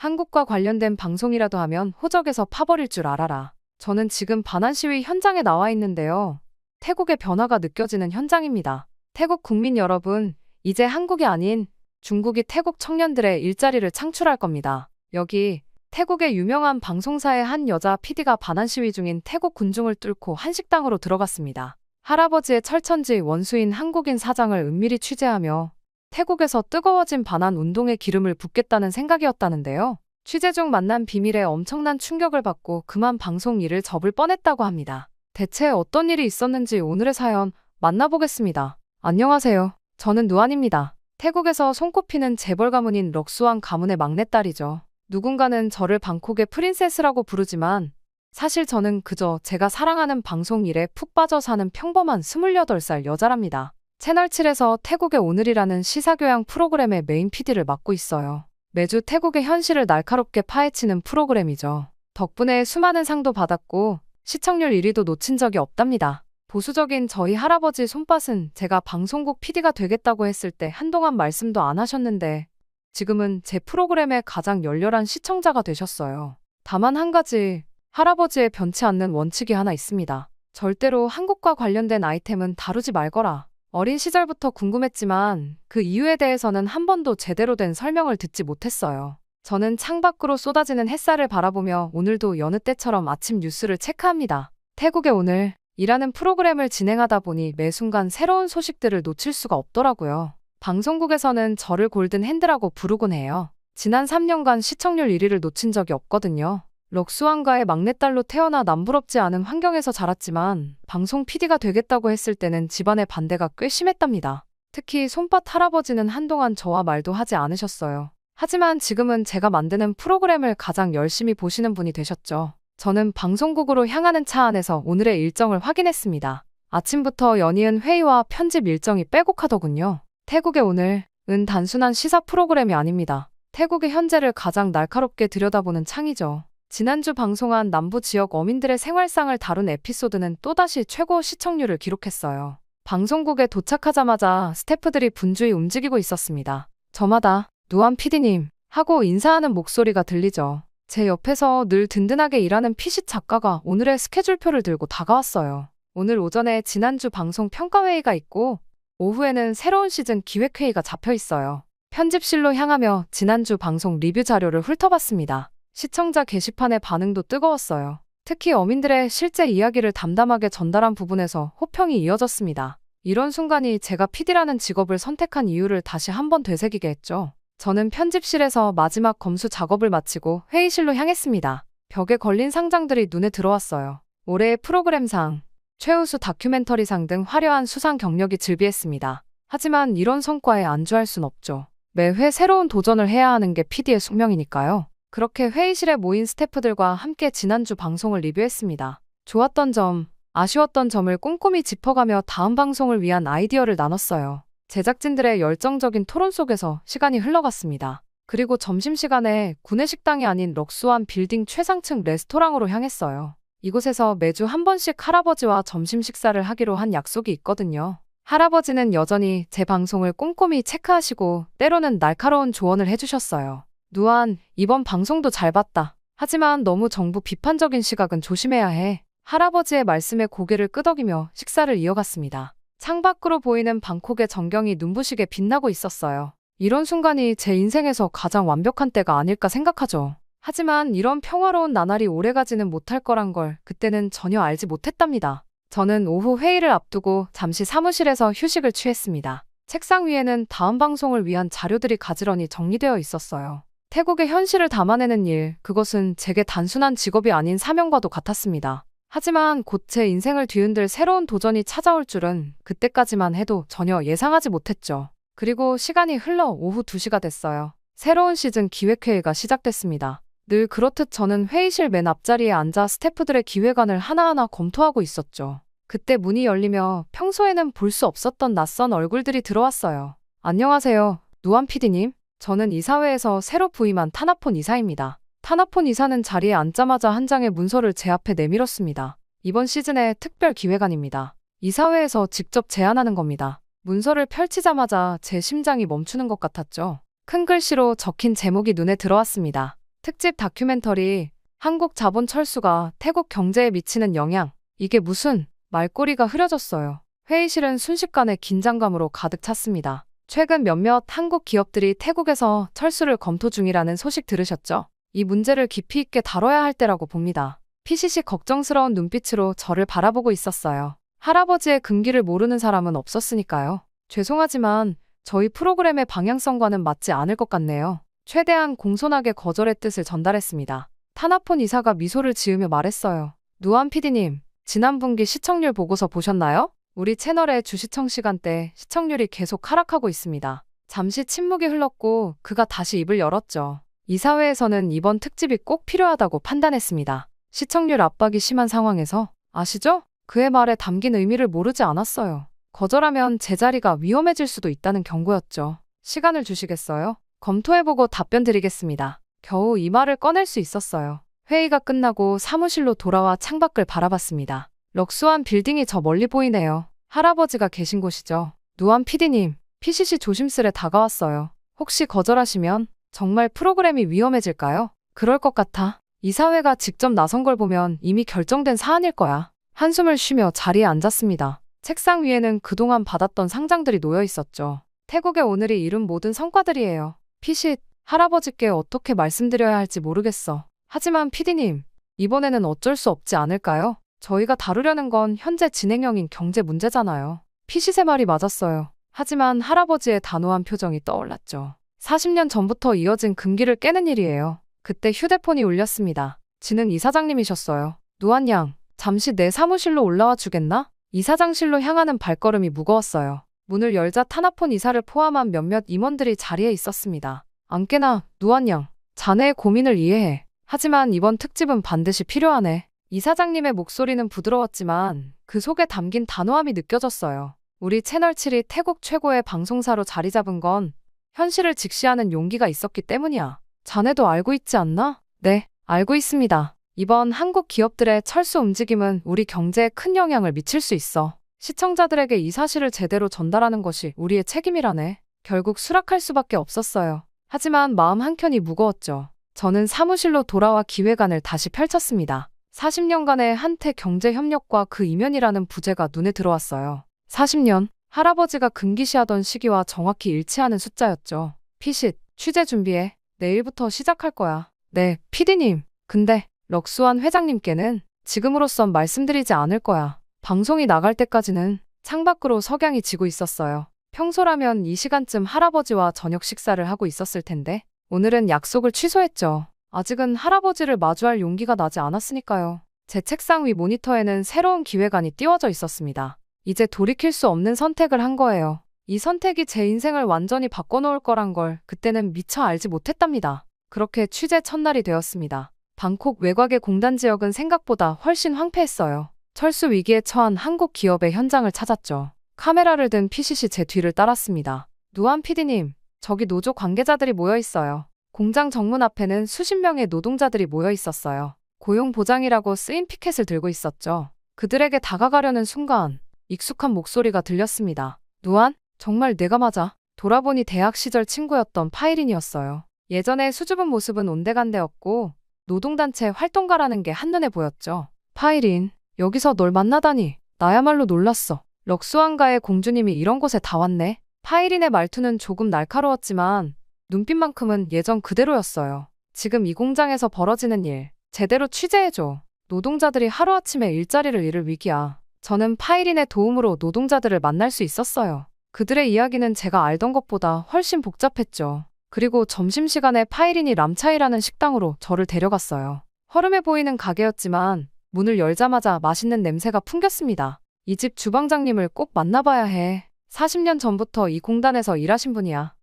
한국과 관련된 방송이라도 하면 호적에서 파버릴 줄 알아라. 저는 지금 반환 시위 현장에 나와 있는데요. 태국의 변화가 느껴지는 현장입니다. 태국 국민 여러분, 이제 한국이 아닌 중국이 태국 청년들의 일자리를 창출할 겁니다. 여기 태국의 유명한 방송사의 한 여자 PD가 반환 시위 중인 태국 군중을 뚫고 한식당으로 들어갔습니다. 할아버지의 철천지 원수인 한국인 사장을 은밀히 취재하며 태국에서 뜨거워진 반환 운동에 기름을 붓겠다는 생각이었다는데요. 취재 중 만난 비밀에 엄청난 충격을 받고 그만 방송 일을 접을 뻔했다고 합니다. 대체 어떤 일이 있었는지 오늘의 사연 만나보겠습니다. 안녕하세요. 저는 누안입니다. 태국에서 손꼽히는 재벌 가문인 럭수왕 가문의 막내딸이죠. 누군가는 저를 방콕의 프린세스라고 부르지만 사실 저는 그저 제가 사랑하는 방송 일에 푹 빠져 사는 평범한 28살 여자랍니다. 채널7에서 태국의 오늘이라는 시사교양 프로그램의 메인 PD를 맡고 있어요. 매주 태국의 현실을 날카롭게 파헤치는 프로그램이죠. 덕분에 수많은 상도 받았고 시청률 1위도 놓친 적이 없답니다. 보수적인 저희 할아버지 손밭은 제가 방송국 PD가 되겠다고 했을 때 한동안 말씀도 안 하셨는데 지금은 제 프로그램의 가장 열렬한 시청자가 되셨어요. 다만 한 가지 할아버지의 변치 않는 원칙이 하나 있습니다. 절대로 한국과 관련된 아이템은 다루지 말거라. 어린 시절부터 궁금했지만 그 이유에 대해서는 한 번도 제대로 된 설명을 듣지 못했어요. 저는 창밖으로 쏟아지는 햇살을 바라보며 오늘도 여느 때처럼 아침 뉴스를 체크합니다. 태국의 오늘 이라는 프로그램을 진행하다 보니 매 순간 새로운 소식들을 놓칠 수가 없더라고요. 방송국에서는 저를 골든 핸드라고 부르곤 해요. 지난 3년간 시청률 1위를 놓친 적이 없거든요. 럭수왕가의 막내딸로 태어나 남부럽지 않은 환경에서 자랐지만 방송 PD가 되겠다고 했을 때는 집안의 반대가 꽤 심했답니다. 특히 손밭 할아버지는 한동안 저와 말도 하지 않으셨어요. 하지만 지금은 제가 만드는 프로그램을 가장 열심히 보시는 분이 되셨죠. 저는 방송국으로 향하는 차 안에서 오늘의 일정을 확인했습니다. 아침부터 연이은 회의와 편집 일정이 빼곡하더군요. 태국의 오늘은 단순한 시사 프로그램이 아닙니다. 태국의 현재를 가장 날카롭게 들여다보는 창이죠. 지난주 방송한 남부 지역 어민들의 생활상을 다룬 에피소드는 또다시 최고 시청률을 기록했어요. 방송국에 도착하자마자 스태프들이 분주히 움직이고 있었습니다. 저마다 누안 PD님 하고 인사하는 목소리가 들리죠. 제 옆에서 늘 든든하게 일하는 피식 작가가 오늘의 스케줄표를 들고 다가왔어요. 오늘 오전에 지난주 방송 평가회의가 있고 오후에는 새로운 시즌 기획회의가 잡혀 있어요. 편집실로 향하며 지난주 방송 리뷰 자료를 훑어봤습니다. 시청자 게시판의 반응도 뜨거웠어요. 특히 어민들의 실제 이야기를 담담하게 전달한 부분에서 호평이 이어졌습니다. 이런 순간이 제가 PD라는 직업을 선택한 이유를 다시 한번 되새기게 했죠. 저는 편집실에서 마지막 검수 작업을 마치고 회의실로 향했습니다. 벽에 걸린 상장들이 눈에 들어왔어요. 올해의 프로그램상, 최우수 다큐멘터리상 등 화려한 수상 경력이 즐비했습니다. 하지만 이런 성과에 안주할 순 없죠. 매회 새로운 도전을 해야 하는 게 PD의 숙명이니까요. 그렇게 회의실에 모인 스태프들과 함께 지난주 방송을 리뷰했습니다. 좋았던 점, 아쉬웠던 점을 꼼꼼히 짚어가며 다음 방송을 위한 아이디어를 나눴어요. 제작진들의 열정적인 토론 속에서 시간이 흘러갔습니다. 그리고 점심시간에 구내식당이 아닌 럭수완 빌딩 최상층 레스토랑으로 향했어요. 이곳에서 매주 한 번씩 할아버지와 점심 식사를 하기로 한 약속이 있거든요. 할아버지는 여전히 제 방송을 꼼꼼히 체크하시고 때로는 날카로운 조언을 해주셨어요. 누안, 이번 방송도 잘 봤다. 하지만 너무 정부 비판적인 시각은 조심해야 해. 할아버지의 말씀에 고개를 끄덕이며 식사를 이어갔습니다. 창밖으로 보이는 방콕의 전경이 눈부시게 빛나고 있었어요. 이런 순간이 제 인생에서 가장 완벽한 때가 아닐까 생각하죠. 하지만 이런 평화로운 나날이 오래가지는 못할 거란 걸 그때는 전혀 알지 못했답니다. 저는 오후 회의를 앞두고 잠시 사무실에서 휴식을 취했습니다. 책상 위에는 다음 방송을 위한 자료들이 가지런히 정리되어 있었어요. 태국의 현실을 담아내는 일, 그것은 제게 단순한 직업이 아닌 사명과도 같았습니다. 하지만 곧 제 인생을 뒤흔들 새로운 도전이 찾아올 줄은 그때까지만 해도 전혀 예상하지 못했죠. 그리고 시간이 흘러 오후 2시가 됐어요. 새로운 시즌 기획회의가 시작됐습니다. 늘 그렇듯 저는 회의실 맨 앞자리에 앉아 스태프들의 기획안을 하나하나 검토하고 있었죠. 그때 문이 열리며 평소에는 볼 수 없었던 낯선 얼굴들이 들어왔어요. 안녕하세요, 누안 PD님. 저는 이사회에서 새로 부임한 타나폰 이사입니다. 타나폰 이사는 자리에 앉자마자 한 장의 문서를 제 앞에 내밀었습니다. 이번 시즌의 특별 기획안입니다. 이사회에서 직접 제안하는 겁니다. 문서를 펼치자마자 제 심장이 멈추는 것 같았죠. 큰 글씨로 적힌 제목이 눈에 들어왔습니다. 특집 다큐멘터리 한국 자본 철수가 태국 경제에 미치는 영향. 이게 무슨 말꼬리가 흐려졌어요. 회의실은 순식간에 긴장감으로 가득 찼습니다. 최근 몇몇 한국 기업들이 태국에서 철수를 검토 중이라는 소식 들으셨죠? 이 문제를 깊이 있게 다뤄야 할 때라고 봅니다. PCC 걱정스러운 눈빛으로 저를 바라보고 있었어요. 할아버지의 금기를 모르는 사람은 없었으니까요. 죄송하지만 저희 프로그램의 방향성과는 맞지 않을 것 같네요. 최대한 공손하게 거절의 뜻을 전달했습니다. 타나폰 이사가 미소를 지으며 말했어요. 누안 PD님, 지난 분기 시청률 보고서 보셨나요? 우리 채널의 주시청 시간대 시청률이 계속 하락하고 있습니다. 잠시 침묵이 흘렀고 그가 다시 입을 열었죠. 이사회에서는 이번 특집이 꼭 필요하다고 판단했습니다. 시청률 압박이 심한 상황에서 아시죠? 그의 말에 담긴 의미를 모르지 않았어요. 거절하면 제 자리가 위험해질 수도 있다는 경고였죠. 시간을 주시겠어요? 검토해보고 답변 드리겠습니다. 겨우 이 말을 꺼낼 수 있었어요. 회의가 끝나고 사무실로 돌아와 창밖을 바라봤습니다. 럭수한 빌딩이 저 멀리 보이네요. 할아버지가 계신 곳이죠. 누안 PD님, PCC 조심스레 다가왔어요. 혹시 거절하시면 정말 프로그램이 위험해질까요? 그럴 것 같아. 이사회가 직접 나선 걸 보면 이미 결정된 사안일 거야. 한숨을 쉬며 자리에 앉았습니다. 책상 위에는 그동안 받았던 상장들이 놓여 있었죠. 태국의 오늘이 이룬 모든 성과들이에요. 피시, 할아버지께 어떻게 말씀드려야 할지 모르겠어. 하지만 PD님, 이번에는 어쩔 수 없지 않을까요? 저희가 다루려는 건 현재 진행형인 경제 문제잖아요. 피시세 말이 맞았어요. 하지만 할아버지의 단호한 표정이 떠올랐죠. 40년 전부터 이어진 금기를 깨는 일이에요. 그때 휴대폰이 울렸습니다. 지는 이사장님이셨어요. 누안 양, 잠시 내 사무실로 올라와 주겠나? 이사장실로 향하는 발걸음이 무거웠어요. 문을 열자 타나폰 이사를 포함한 몇몇 임원들이 자리에 있었습니다. 안깨나, 누안 양, 자네의 고민을 이해해. 하지만 이번 특집은 반드시 필요하네. 이사장님의 목소리는 부드러웠지만 그 속에 담긴 단호함이 느껴졌어요. 우리 채널 7이 태국 최고의 방송사로 자리 잡은 건 현실을 직시하는 용기가 있었기 때문이야. 자네도 알고 있지 않나? 네, 알고 있습니다. 이번 한국 기업들의 철수 움직임은 우리 경제에 큰 영향을 미칠 수 있어. 시청자들에게 이 사실을 제대로 전달하는 것이 우리의 책임이라네. 결국 수락할 수밖에 없었어요. 하지만 마음 한켠이 무거웠죠. 저는 사무실로 돌아와 기획안을 다시 펼쳤습니다. 40년간의 한태 경제협력과 그 이면이라는 부제가 눈에 들어왔어요. 40년, 할아버지가 금기시하던 시기와 정확히 일치하는 숫자였죠. 피싯, 취재 준비해. 내일부터 시작할 거야. 네, PD님. 근데 럭수안 회장님께는 지금으로선 말씀드리지 않을 거야. 방송이 나갈 때까지는 창밖으로 석양이 지고 있었어요. 평소라면 이 시간쯤 할아버지와 저녁 식사를 하고 있었을 텐데 오늘은 약속을 취소했죠. 아직은 할아버지를 마주할 용기가 나지 않았으니까요. 제 책상 위 모니터에는 새로운 기획안이 띄워져 있었습니다. 이제 돌이킬 수 없는 선택을 한 거예요. 이 선택이 제 인생을 완전히 바꿔놓을 거란 걸 그때는 미처 알지 못했답니다. 그렇게 취재 첫날이 되었습니다. 방콕 외곽의 공단 지역은 생각보다 훨씬 황폐했어요. 철수 위기에 처한 한국 기업의 현장을 찾았죠. 카메라를 든 PCC 제 뒤를 따랐습니다. 누안 PD님, 저기 노조 관계자들이 모여 있어요. 공장 정문 앞에는 수십 명의 노동자들이 모여 있었어요. 고용 보장이라고 쓰인 피켓을 들고 있었죠. 그들에게 다가가려는 순간 익숙한 목소리가 들렸습니다. 누안? 정말 내가 맞아. 돌아보니 대학 시절 친구였던 파이린이었어요. 예전에 수줍은 모습은 온데간데없고 노동단체 활동가라는 게 한눈에 보였죠. 파이린, 여기서 널 만나다니. 나야말로 놀랐어. 럭수안가의 공주님이 이런 곳에 다 왔네. 파이린의 말투는 조금 날카로웠지만 눈빛만큼은 예전 그대로였어요. 지금 이 공장에서 벌어지는 일 제대로 취재해줘. 노동자들이 하루아침에 일자리를 잃을 위기야. 저는 파이린의 도움으로 노동자들을 만날 수 있었어요. 그들의 이야기는 제가 알던 것보다 훨씬 복잡했죠. 그리고 점심시간에 파이린이 람차이라는 식당으로 저를 데려갔어요. 허름해 보이는 가게였지만 문을 열자마자 맛있는 냄새가 풍겼습니다. 이 집 주방장님을 꼭 만나봐야 해. 40년 전부터 이 공단에서 일하신 분이야.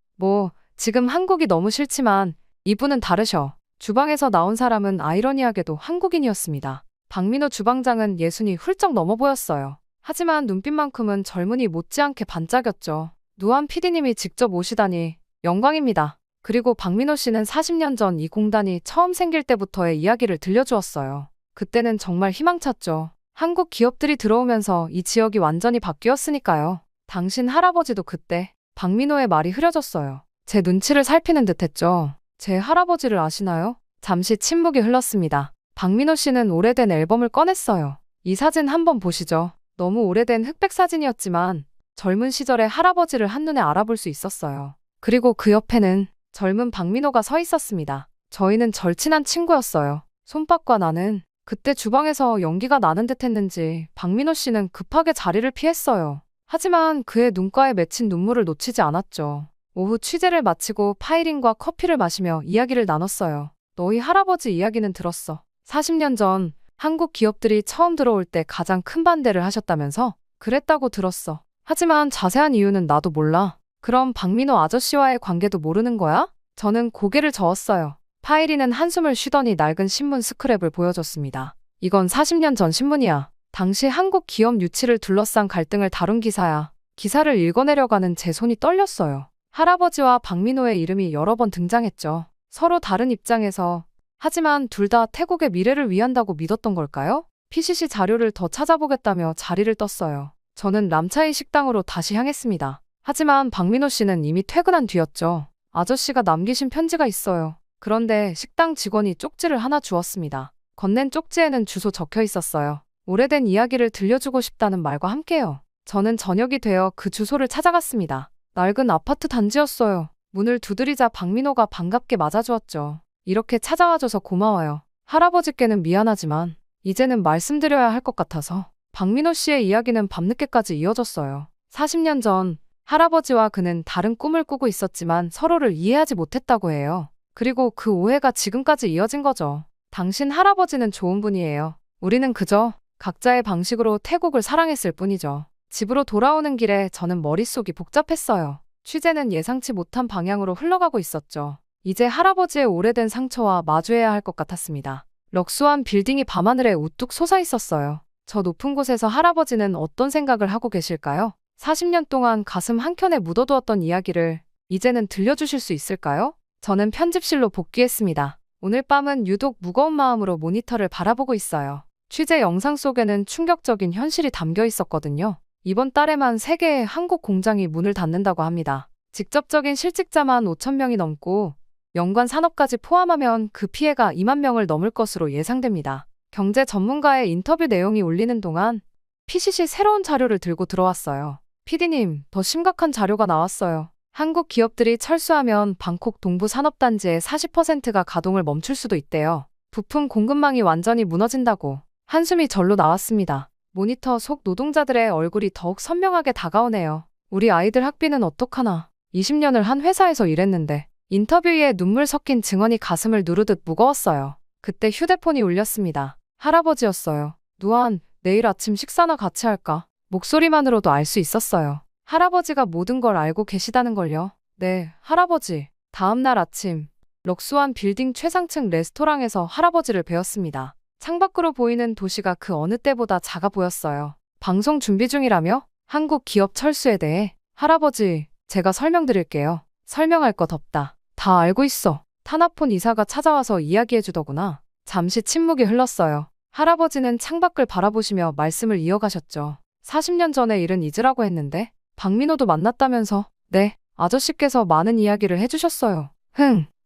지금 한국이 너무 싫지만 이분은 다르셔. 주방에서 나온 사람은 아이러니하게도 한국인이었습니다. 박민호 주방장은 예순이 훌쩍 넘어 보였어요. 하지만 눈빛만큼은 젊은이 못지않게 반짝였죠. 누안 PD님이 직접 오시다니 영광입니다. 그리고 박민호 씨는 40년 전 이 공단이 처음 생길 때부터의 이야기를 들려주었어요. 그때는 정말 희망찼죠. 한국 기업들이 들어오면서 이 지역이 완전히 바뀌었으니까요. 당신 할아버지도 그때 박민호의 말이 흐려졌어요. 제 눈치를 살피는 듯했죠. 제 할아버지를 아시나요? 잠시 침묵이 흘렀습니다. 박민호 씨는 오래된 앨범을 꺼냈어요. 이 사진 한번 보시죠. 너무 오래된 흑백 사진이었지만 젊은 시절의 할아버지를 한눈에 알아볼 수 있었어요. 그리고 그 옆에는 젊은 박민호가 서 있었습니다. 저희는 절친한 친구였어요. 손밥과 나는 그때 주방에서 연기가 나는 듯 했는지 박민호 씨는 급하게 자리를 피했어요. 하지만 그의 눈가에 맺힌 눈물을 놓치지 않았죠. 오후 취재를 마치고 파이링과 커피를 마시며 이야기를 나눴어요. 너희 할아버지 이야기는 들었어. 40년 전 한국 기업들이 처음 들어올 때 가장 큰 반대를 하셨다면서? 그랬다고 들었어. 하지만 자세한 이유는 나도 몰라. 그럼 박민호 아저씨와의 관계도 모르는 거야? 저는 고개를 저었어요. 파이리는 한숨을 쉬더니 낡은 신문 스크랩을 보여줬습니다. 이건 40년 전 신문이야. 당시 한국 기업 유치를 둘러싼 갈등을 다룬 기사야. 기사를 읽어내려가는 제 손이 떨렸어요. 할아버지와 박민호의 이름이 여러 번 등장했죠. 서로 다른 입장에서. 하지만 둘 다 태국의 미래를 위한다고 믿었던 걸까요? PCC 자료를 더 찾아보겠다며 자리를 떴어요. 저는 람차이 식당으로 다시 향했습니다. 하지만 박민호 씨는 이미 퇴근한 뒤였죠. 아저씨가 남기신 편지가 있어요. 그런데 식당 직원이 쪽지를 하나 주었습니다. 건넨 쪽지에는 주소 적혀 있었어요. 오래된 이야기를 들려주고 싶다는 말과 함께요. 저는 저녁이 되어 그 주소를 찾아갔습니다. 낡은 아파트 단지였어요. 문을 두드리자 박민호가 반갑게 맞아주었죠. 이렇게 찾아와줘서 고마워요. 할아버지께는 미안하지만 이제는 말씀드려야 할 것 같아서. 박민호 씨의 이야기는 밤늦게까지 이어졌어요. 40년 전 할아버지와 그는 다른 꿈을 꾸고 있었지만 서로를 이해하지 못했다고 해요. 그리고 그 오해가 지금까지 이어진 거죠. 당신 할아버지는 좋은 분이에요. 우리는 그저 각자의 방식으로 태국을 사랑했을 뿐이죠. 집으로 돌아오는 길에 저는 머릿속이 복잡했어요. 취재는 예상치 못한 방향으로 흘러가고 있었죠. 이제 할아버지의 오래된 상처와 마주해야 할 것 같았습니다. 럭수한 빌딩이 밤하늘에 우뚝 솟아 있었어요. 저 높은 곳에서 할아버지는 어떤 생각을 하고 계실까요? 40년 동안 가슴 한켠에 묻어두었던 이야기를 이제는 들려주실 수 있을까요? 저는 편집실로 복귀했습니다. 오늘 밤은 유독 무거운 마음으로 모니터를 바라보고 있어요. 취재 영상 속에는 충격적인 현실이 담겨 있었거든요. 이번 달에만 3개의 한국 공장이 문을 닫는다고 합니다. 직접적인 실직자만 5천 명이 넘고 연관 산업까지 포함하면 그 피해가 2만 명을 넘을 것으로 예상됩니다. 경제 전문가의 인터뷰 내용이 울리는 동안 PCC 새로운 자료를 들고 들어왔어요. PD님, 더 심각한 자료가 나왔어요. 한국 기업들이 철수하면 방콕 동부 산업단지의 40%가 가동을 멈출 수도 있대요. 부품 공급망이 완전히 무너진다고. 한숨이 절로 나왔습니다. 모니터 속 노동자들의 얼굴이 더욱 선명하게 다가오네요. 우리 아이들 학비는 어떡하나. 20년을 한 회사에서 일했는데. 인터뷰에 눈물 섞인 증언이 가슴을 누르듯 무거웠어요. 그때 휴대폰이 울렸습니다. 할아버지였어요. 누안, 내일 아침 식사나 같이 할까? 목소리만으로도 알 수 있었어요. 할아버지가 모든 걸 알고 계시다는 걸요. 네, 할아버지. 다음 날 아침, 럭수한 빌딩 최상층 레스토랑에서 할아버지를 뵈었습니다. 창밖으로 보이는 도시가 그 어느 때보다 작아 보였어요. 방송 준비 중이라며? 한국 기업 철수에 대해? 할아버지, 제가 설명드릴게요. 설명할 것 없다. 다 알고 있어. 타나폰 이사가 찾아와서 이야기해주더구나. 잠시 침묵이 흘렀어요. 할아버지는 창밖을 바라보시며 말씀을 이어가셨죠. 40년 전의 일은 잊으라고 했는데 박민호도 만났다면서. 네, 아저씨께서 많은 이야기를 해주셨어요.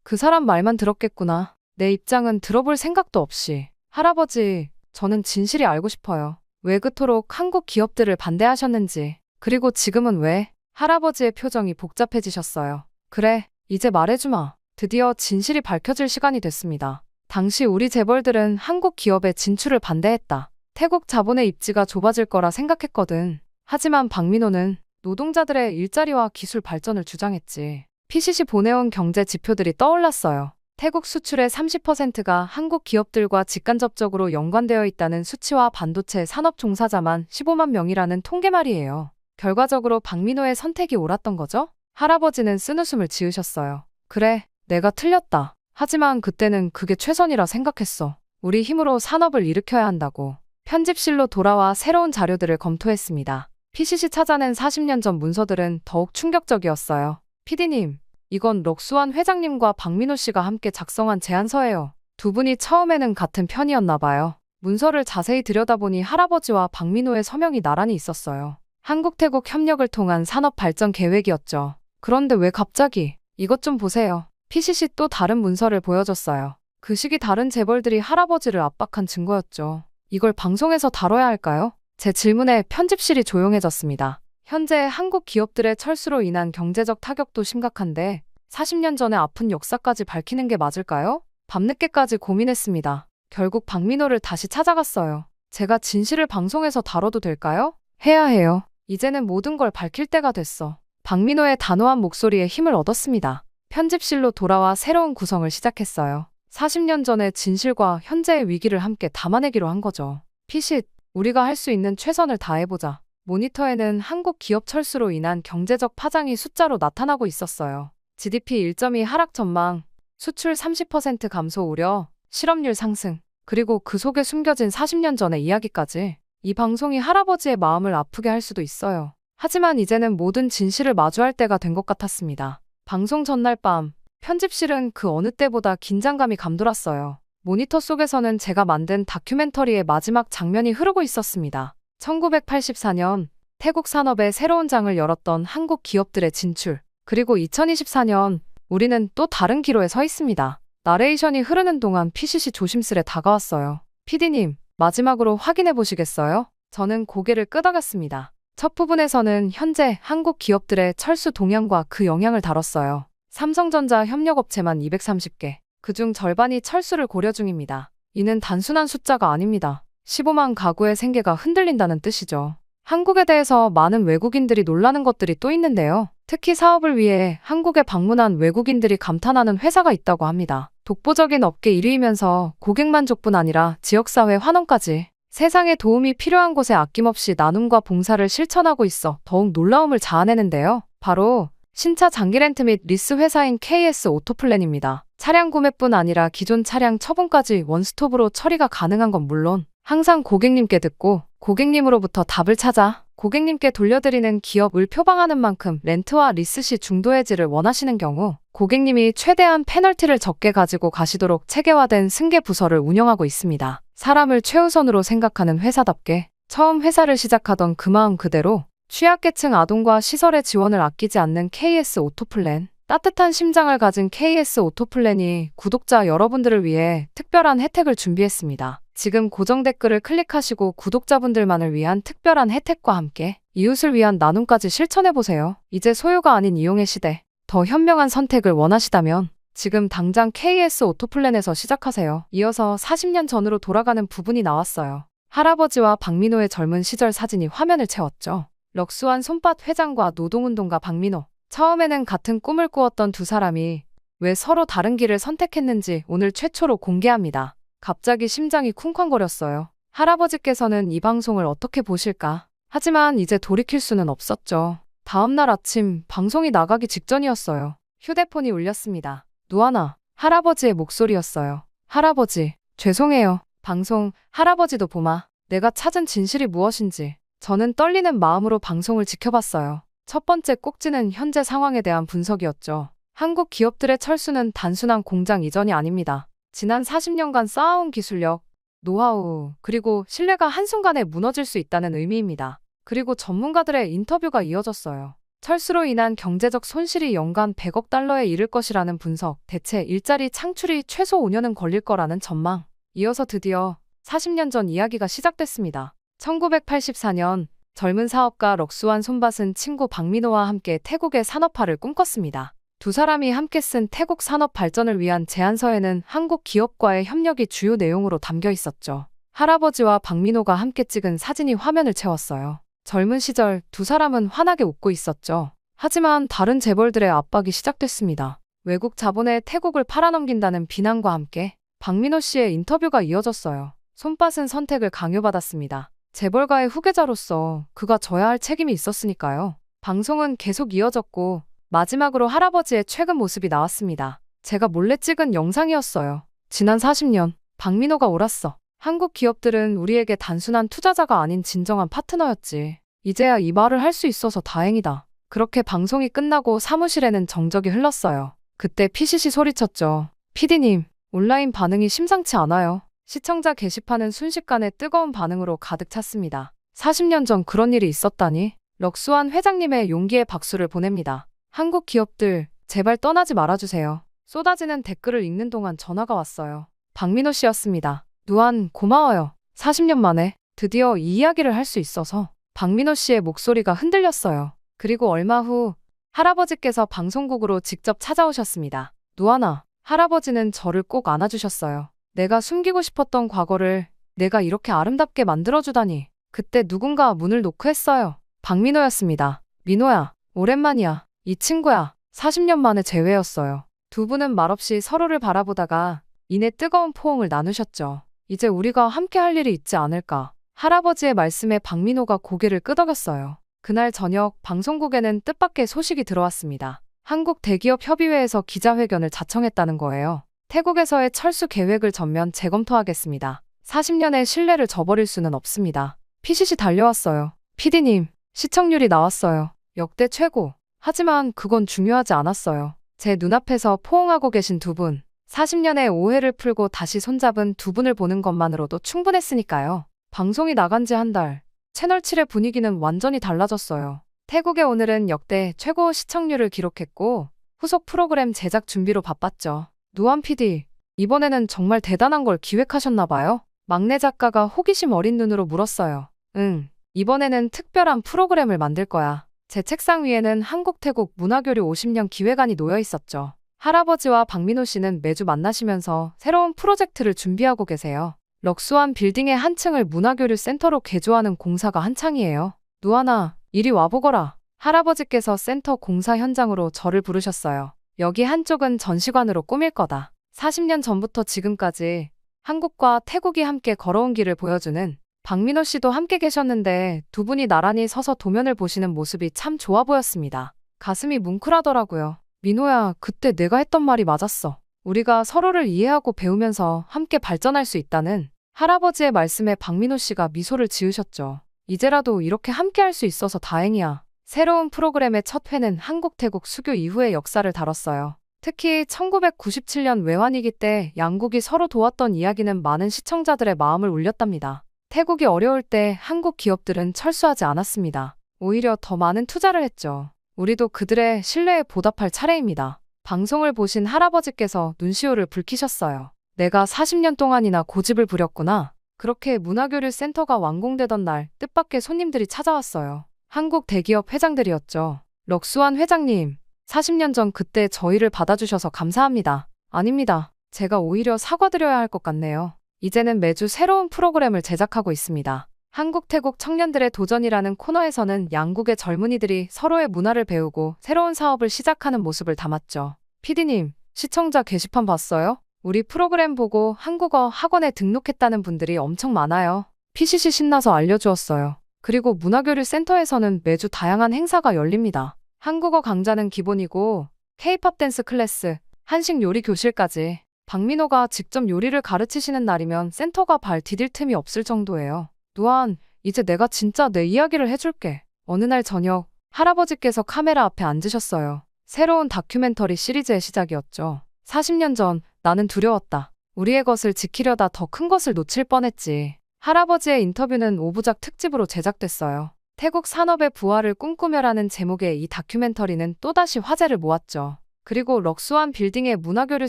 그 사람 말만 들었겠구나. 내 입장은 들어볼 생각도 없이. 할아버지, 저는 진실이 알고 싶어요. 왜 그토록 한국 기업들을 반대하셨는지. 그리고 지금은 왜? 할아버지의 표정이 복잡해지셨어요. 그래, 이제 말해주마. 드디어 진실이 밝혀질 시간이 됐습니다. 당시 우리 재벌들은 한국 기업의 진출을 반대했다. 태국 자본의 입지가 좁아질 거라 생각했거든. 하지만 박민호는 노동자들의 일자리와 기술 발전을 주장했지. PCC 보내온 경제 지표들이 떠올랐어요. 태국 수출의 30%가 한국 기업들과 직간접적으로 연관되어 있다는 수치와 반도체 산업 종사자만 15만 명이라는 통계 말이에요. 결과적으로 박민호의 선택이 옳았던 거죠? 할아버지는 쓴웃음을 지으셨어요. 그래, 내가 틀렸다. 하지만 그때는 그게 최선이라 생각했어. 우리 힘으로 산업을 일으켜야 한다고. 편집실로 돌아와 새로운 자료들을 검토했습니다. PCC 찾아낸 40년 전 문서들은 더욱 충격적이었어요. PD님, 이건 럭수한 회장님과 박민호 씨가 함께 작성한 제안서예요. 두 분이 처음에는 같은 편이었나 봐요. 문서를 자세히 들여다보니 할아버지와 박민호의 서명이 나란히 있었어요. 한국태국 협력을 통한 산업 발전 계획이었죠. 그런데 왜 갑자기? 이것 좀 보세요. PCC 또 다른 문서를 보여줬어요. 그 시기 다른 재벌들이 할아버지를 압박한 증거였죠. 이걸 방송에서 다뤄야 할까요? 제 질문에 편집실이 조용해졌습니다. 현재 한국 기업들의 철수로 인한 경제적 타격도 심각한데 40년 전의 아픈 역사까지 밝히는 게 맞을까요? 밤늦게까지 고민했습니다. 결국 박민호를 다시 찾아갔어요. 제가 진실을 방송에서 다뤄도 될까요? 해야 해요. 이제는 모든 걸 밝힐 때가 됐어. 박민호의 단호한 목소리에 힘을 얻었습니다. 편집실로 돌아와 새로운 구성을 시작했어요. 40년 전의 진실과 현재의 위기를 함께 담아내기로 한 거죠. 피식, 우리가 할 수 있는 최선을 다해보자. 모니터에는 한국 기업 철수로 인한 경제적 파장이 숫자로 나타나고 있었어요. GDP 1.2 하락 전망, 수출 30% 감소 우려, 실업률 상승, 그리고 그 속에 숨겨진 40년 전의 이야기까지. 이 방송이 할아버지의 마음을 아프게 할 수도 있어요. 하지만 이제는 모든 진실을 마주할 때가 된 것 같았습니다. 방송 전날 밤, 편집실은 그 어느 때보다 긴장감이 감돌았어요. 모니터 속에서는 제가 만든 다큐멘터리의 마지막 장면이 흐르고 있었습니다. 1984년 태국 산업의 새로운 장을 열었던 한국 기업들의 진출. 그리고 2024년 우리는 또 다른 기로에 서 있습니다. 나레이션이 흐르는 동안 PCC 조심스레 다가왔어요. PD님, 마지막으로 확인해 보시겠어요? 저는 고개를 끄덕였습니다. 첫 부분에서는 현재 한국 기업들의 철수 동향과 그 영향을 다뤘어요. 삼성전자 협력업체만 230개, 그중 절반이 철수를 고려 중입니다. 이는 단순한 숫자가 아닙니다. 15만 가구의 생계가 흔들린다는 뜻이죠. 한국에 대해서 많은 외국인들이 놀라는 것들이 또 있는데요. 특히 사업을 위해 한국에 방문한 외국인들이 감탄하는 회사가 있다고 합니다. 독보적인 업계 1위이면서 고객 만족뿐 아니라 지역사회 환원까지 세상에 도움이 필요한 곳에 아낌없이 나눔과 봉사를 실천하고 있어 더욱 놀라움을 자아내는데요. 바로 신차 장기 렌트 및 리스 회사인 KS 오토플랜입니다. 차량 구매뿐 아니라 기존 차량 처분까지 원스톱으로 처리가 가능한 건 물론 항상 고객님께 듣고 고객님으로부터 답을 찾아 고객님께 돌려드리는 기업을 표방하는 만큼 렌트와 리스 시 중도 해지를 원하시는 경우 고객님이 최대한 페널티를 적게 가지고 가시도록 체계화된 승계 부서를 운영하고 있습니다. 사람을 최우선으로 생각하는 회사답게 처음 회사를 시작하던 그 마음 그대로 취약계층 아동과 시설의 지원을 아끼지 않는 KS 오토플랜. 따뜻한 심장을 가진 KS 오토플랜이 구독자 여러분들을 위해 특별한 혜택을 준비했습니다. 지금 고정 댓글을 클릭하시고 구독자분들만을 위한 특별한 혜택과 함께 이웃을 위한 나눔까지 실천해보세요. 이제 소유가 아닌 이용의 시대. 더 현명한 선택을 원하시다면 지금 당장 KS 오토플랜에서 시작하세요. 이어서 40년 전으로 돌아가는 부분이 나왔어요. 할아버지와 박민호의 젊은 시절 사진이 화면을 채웠죠. 럭스완 손밭 회장과 노동운동가 박민호. 처음에는 같은 꿈을 꾸었던 두 사람이 왜 서로 다른 길을 선택했는지 오늘 최초로 공개합니다. 갑자기 심장이 쿵쾅거렸어요. 할아버지께서는 이 방송을 어떻게 보실까? 하지만 이제 돌이킬 수는 없었죠. 다음날 아침 방송이 나가기 직전이었어요. 휴대폰이 울렸습니다. 누아나, 할아버지의 목소리였어요. 할아버지, 죄송해요. 방송, 할아버지도 보마. 내가 찾은 진실이 무엇인지. 저는 떨리는 마음으로 방송을 지켜봤어요. 첫 번째 꼭지는 현재 상황에 대한 분석이었죠. 한국 기업들의 철수는 단순한 공장 이전이 아닙니다. 지난 40년간 쌓아온 기술력, 노하우, 그리고 신뢰가 한순간에 무너질 수 있다는 의미입니다. 그리고 전문가들의 인터뷰가 이어졌어요. 철수로 인한 경제적 손실이 연간 100억 달러에 이를 것이라는 분석, 대체 일자리 창출이 최소 5년은 걸릴 거라는 전망. 이어서 드디어 40년 전 이야기가 시작됐습니다. 1984년 젊은 사업가 럭스완 손밭은 친구 박민호와 함께 태국의 산업화를 꿈꿨습니다. 두 사람이 함께 쓴 태국 산업 발전을 위한 제안서에는 한국 기업과의 협력이 주요 내용으로 담겨 있었죠. 할아버지와 박민호가 함께 찍은 사진이 화면을 채웠어요. 젊은 시절 두 사람은 환하게 웃고 있었죠. 하지만 다른 재벌들의 압박이 시작됐습니다. 외국 자본에 태국을 팔아넘긴다는 비난과 함께 박민호 씨의 인터뷰가 이어졌어요. 손밭은 선택을 강요받았습니다. 재벌가의 후계자로서 그가 져야 할 책임이 있었으니까요. 방송은 계속 이어졌고 마지막으로 할아버지의 최근 모습이 나왔습니다. 제가 몰래 찍은 영상이었어요. 지난 40년, 박민호가 옳았어. 한국 기업들은 우리에게 단순한 투자자가 아닌 진정한 파트너였지. 이제야 이 말을 할 수 있어서 다행이다. 그렇게 방송이 끝나고 사무실에는 정적이 흘렀어요. 그때 PCC 소리쳤죠. PD님, 온라인 반응이 심상치 않아요. 시청자 게시판은 순식간에 뜨거운 반응으로 가득 찼습니다. 40년 전 그런 일이 있었다니? 럭스완 회장님의 용기에 박수를 보냅니다. 한국 기업들, 제발 떠나지 말아주세요. 쏟아지는 댓글을 읽는 동안 전화가 왔어요. 박민호 씨였습니다. 누안, 고마워요. 40년 만에 드디어 이 이야기를 할 수 있어서. 박민호 씨의 목소리가 흔들렸어요. 그리고 얼마 후 할아버지께서 방송국으로 직접 찾아오셨습니다. 누아나, 할아버지는 저를 꼭 안아주셨어요. 내가 숨기고 싶었던 과거를 내가 이렇게 아름답게 만들어주다니. 그때 누군가 문을 노크했어요. 박민호였습니다. 민호야, 오랜만이야. 이 친구야. 40년 만에 재회였어요. 두 분은 말없이 서로를 바라보다가 이내 뜨거운 포옹을 나누셨죠. 이제 우리가 함께 할 일이 있지 않을까. 할아버지의 말씀에 박민호가 고개를 끄덕였어요. 그날 저녁 방송국에는 뜻밖의 소식이 들어왔습니다. 한국 대기업 협의회에서 기자회견을 자청했다는 거예요. 태국에서의 철수 계획을 전면 재검토하겠습니다. 40년의 신뢰를 저버릴 수는 없습니다. PCC 달려왔어요. PD님, 시청률이 나왔어요. 역대 최고. 하지만 그건 중요하지 않았어요. 제 눈앞에서 포옹하고 계신 두 분, 40년의 오해를 풀고 다시 손잡은 두 분을 보는 것만으로도 충분했으니까요. 방송이 나간 지 한 달, 채널 7의 분위기는 완전히 달라졌어요. 태국의 오늘은 역대 최고 시청률을 기록했고 후속 프로그램 제작 준비로 바빴죠. 누안 PD, 이번에는 정말 대단한 걸 기획하셨나 봐요. 막내 작가가 호기심 어린 눈으로 물었어요. 응, 이번에는 특별한 프로그램을 만들 거야. 제 책상 위에는 한국-태국 문화교류 50년 기획안이 놓여 있었죠. 할아버지와 박민호 씨는 매주 만나시면서 새로운 프로젝트를 준비하고 계세요. 럭수안 빌딩의 한 층을 문화교류 센터로 개조하는 공사가 한창이에요. 누아나, 이리 와보거라. 할아버지께서 센터 공사 현장으로 저를 부르셨어요. 여기 한쪽은 전시관으로 꾸밀 거다. 40년 전부터 지금까지 한국과 태국이 함께 걸어온 길을 보여주는. 박민호 씨도 함께 계셨는데 두 분이 나란히 서서 도면을 보시는 모습이 참 좋아 보였습니다. 가슴이 뭉클하더라고요. 민호야, 그때 내가 했던 말이 맞았어. 우리가 서로를 이해하고 배우면서 함께 발전할 수 있다는. 할아버지의 말씀에 박민호 씨가 미소를 지으셨죠. 이제라도 이렇게 함께 할 수 있어서 다행이야. 새로운 프로그램의 첫 회는 한국-태국 수교 이후의 역사를 다뤘어요. 특히 1997년 외환위기 때 양국이 서로 도왔던 이야기는 많은 시청자들의 마음을 울렸답니다. 태국이 어려울 때 한국 기업들은 철수하지 않았습니다. 오히려 더 많은 투자를 했죠. 우리도 그들의 신뢰에 보답할 차례입니다. 방송을 보신 할아버지께서 눈시울을 붉히셨어요. 내가 40년 동안이나 고집을 부렸구나. 그렇게 문화교류 센터가 완공되던 날 뜻밖의 손님들이 찾아왔어요. 한국 대기업 회장들이었죠. 럭수안 회장님, 40년 전 그때 저희를 받아주셔서 감사합니다. 아닙니다. 제가 오히려 사과드려야 할 것 같네요. 이제는 매주 새로운 프로그램을 제작하고 있습니다. 한국-태국 청년들의 도전이라는 코너에서는 양국의 젊은이들이 서로의 문화를 배우고 새로운 사업을 시작하는 모습을 담았죠. PD님, 시청자 게시판 봤어요? 우리 프로그램 보고 한국어 학원에 등록했다는 분들이 엄청 많아요. PCC 신나서 알려주었어요. 그리고 문화교류 센터에서는 매주 다양한 행사가 열립니다. 한국어 강좌는 기본이고 K-팝 댄스 클래스, 한식 요리 교실까지. 박민호가 직접 요리를 가르치시는 날이면 센터가 발 디딜 틈이 없을 정도예요. 누안, 이제 내가 진짜 내 이야기를 해줄게. 어느 날 저녁, 할아버지께서 카메라 앞에 앉으셨어요. 새로운 다큐멘터리 시리즈의 시작이었죠. 40년 전, 나는 두려웠다. 우리의 것을 지키려다 더 큰 것을 놓칠 뻔했지. 할아버지의 인터뷰는 5부작 특집으로 제작됐어요. 태국 산업의 부활을 꿈꾸며라는 제목의 이 다큐멘터리는 또다시 화제를 모았죠. 그리고 럭수안 빌딩의 문화교류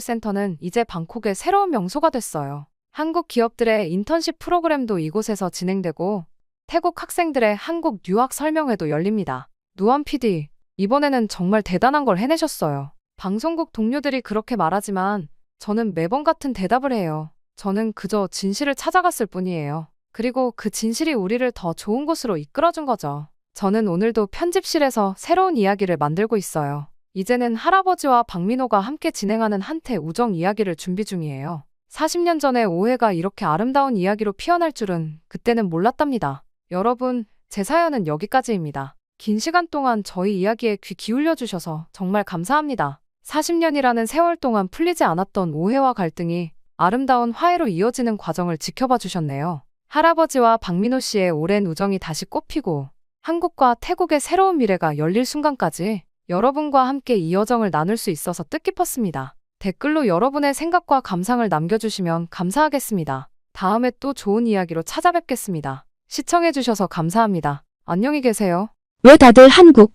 센터는 이제 방콕의 새로운 명소가 됐어요. 한국 기업들의 인턴십 프로그램도 이곳에서 진행되고 태국 학생들의 한국 유학 설명회도 열립니다. 누안 PD, 이번에는 정말 대단한 걸 해내셨어요. 방송국 동료들이 그렇게 말하지만 저는 매번 같은 대답을 해요. 저는 그저 진실을 찾아갔을 뿐이에요. 그리고 그 진실이 우리를 더 좋은 곳으로 이끌어준 거죠. 저는 오늘도 편집실에서 새로운 이야기를 만들고 있어요. 이제는 할아버지와 박민호가 함께 진행하는 한태 우정 이야기를 준비 중이에요. 40년 전의 오해가 이렇게 아름다운 이야기로 피어날 줄은 그때는 몰랐답니다. 여러분, 제 사연은 여기까지입니다. 긴 시간 동안 저희 이야기에 귀 기울여 주셔서 정말 감사합니다. 40년이라는 세월 동안 풀리지 않았던 오해와 갈등이 아름다운 화해로 이어지는 과정을 지켜봐 주셨네요. 할아버지와 박민호 씨의 오랜 우정이 다시 꽃피고 한국과 태국의 새로운 미래가 열릴 순간까지 여러분과 함께 이 여정을 나눌 수 있어서 뜻깊었습니다. 댓글로 여러분의 생각과 감상을 남겨주시면 감사하겠습니다. 다음에 또 좋은 이야기로 찾아뵙겠습니다. 시청해주셔서 감사합니다. 안녕히 계세요. 왜 다들 한국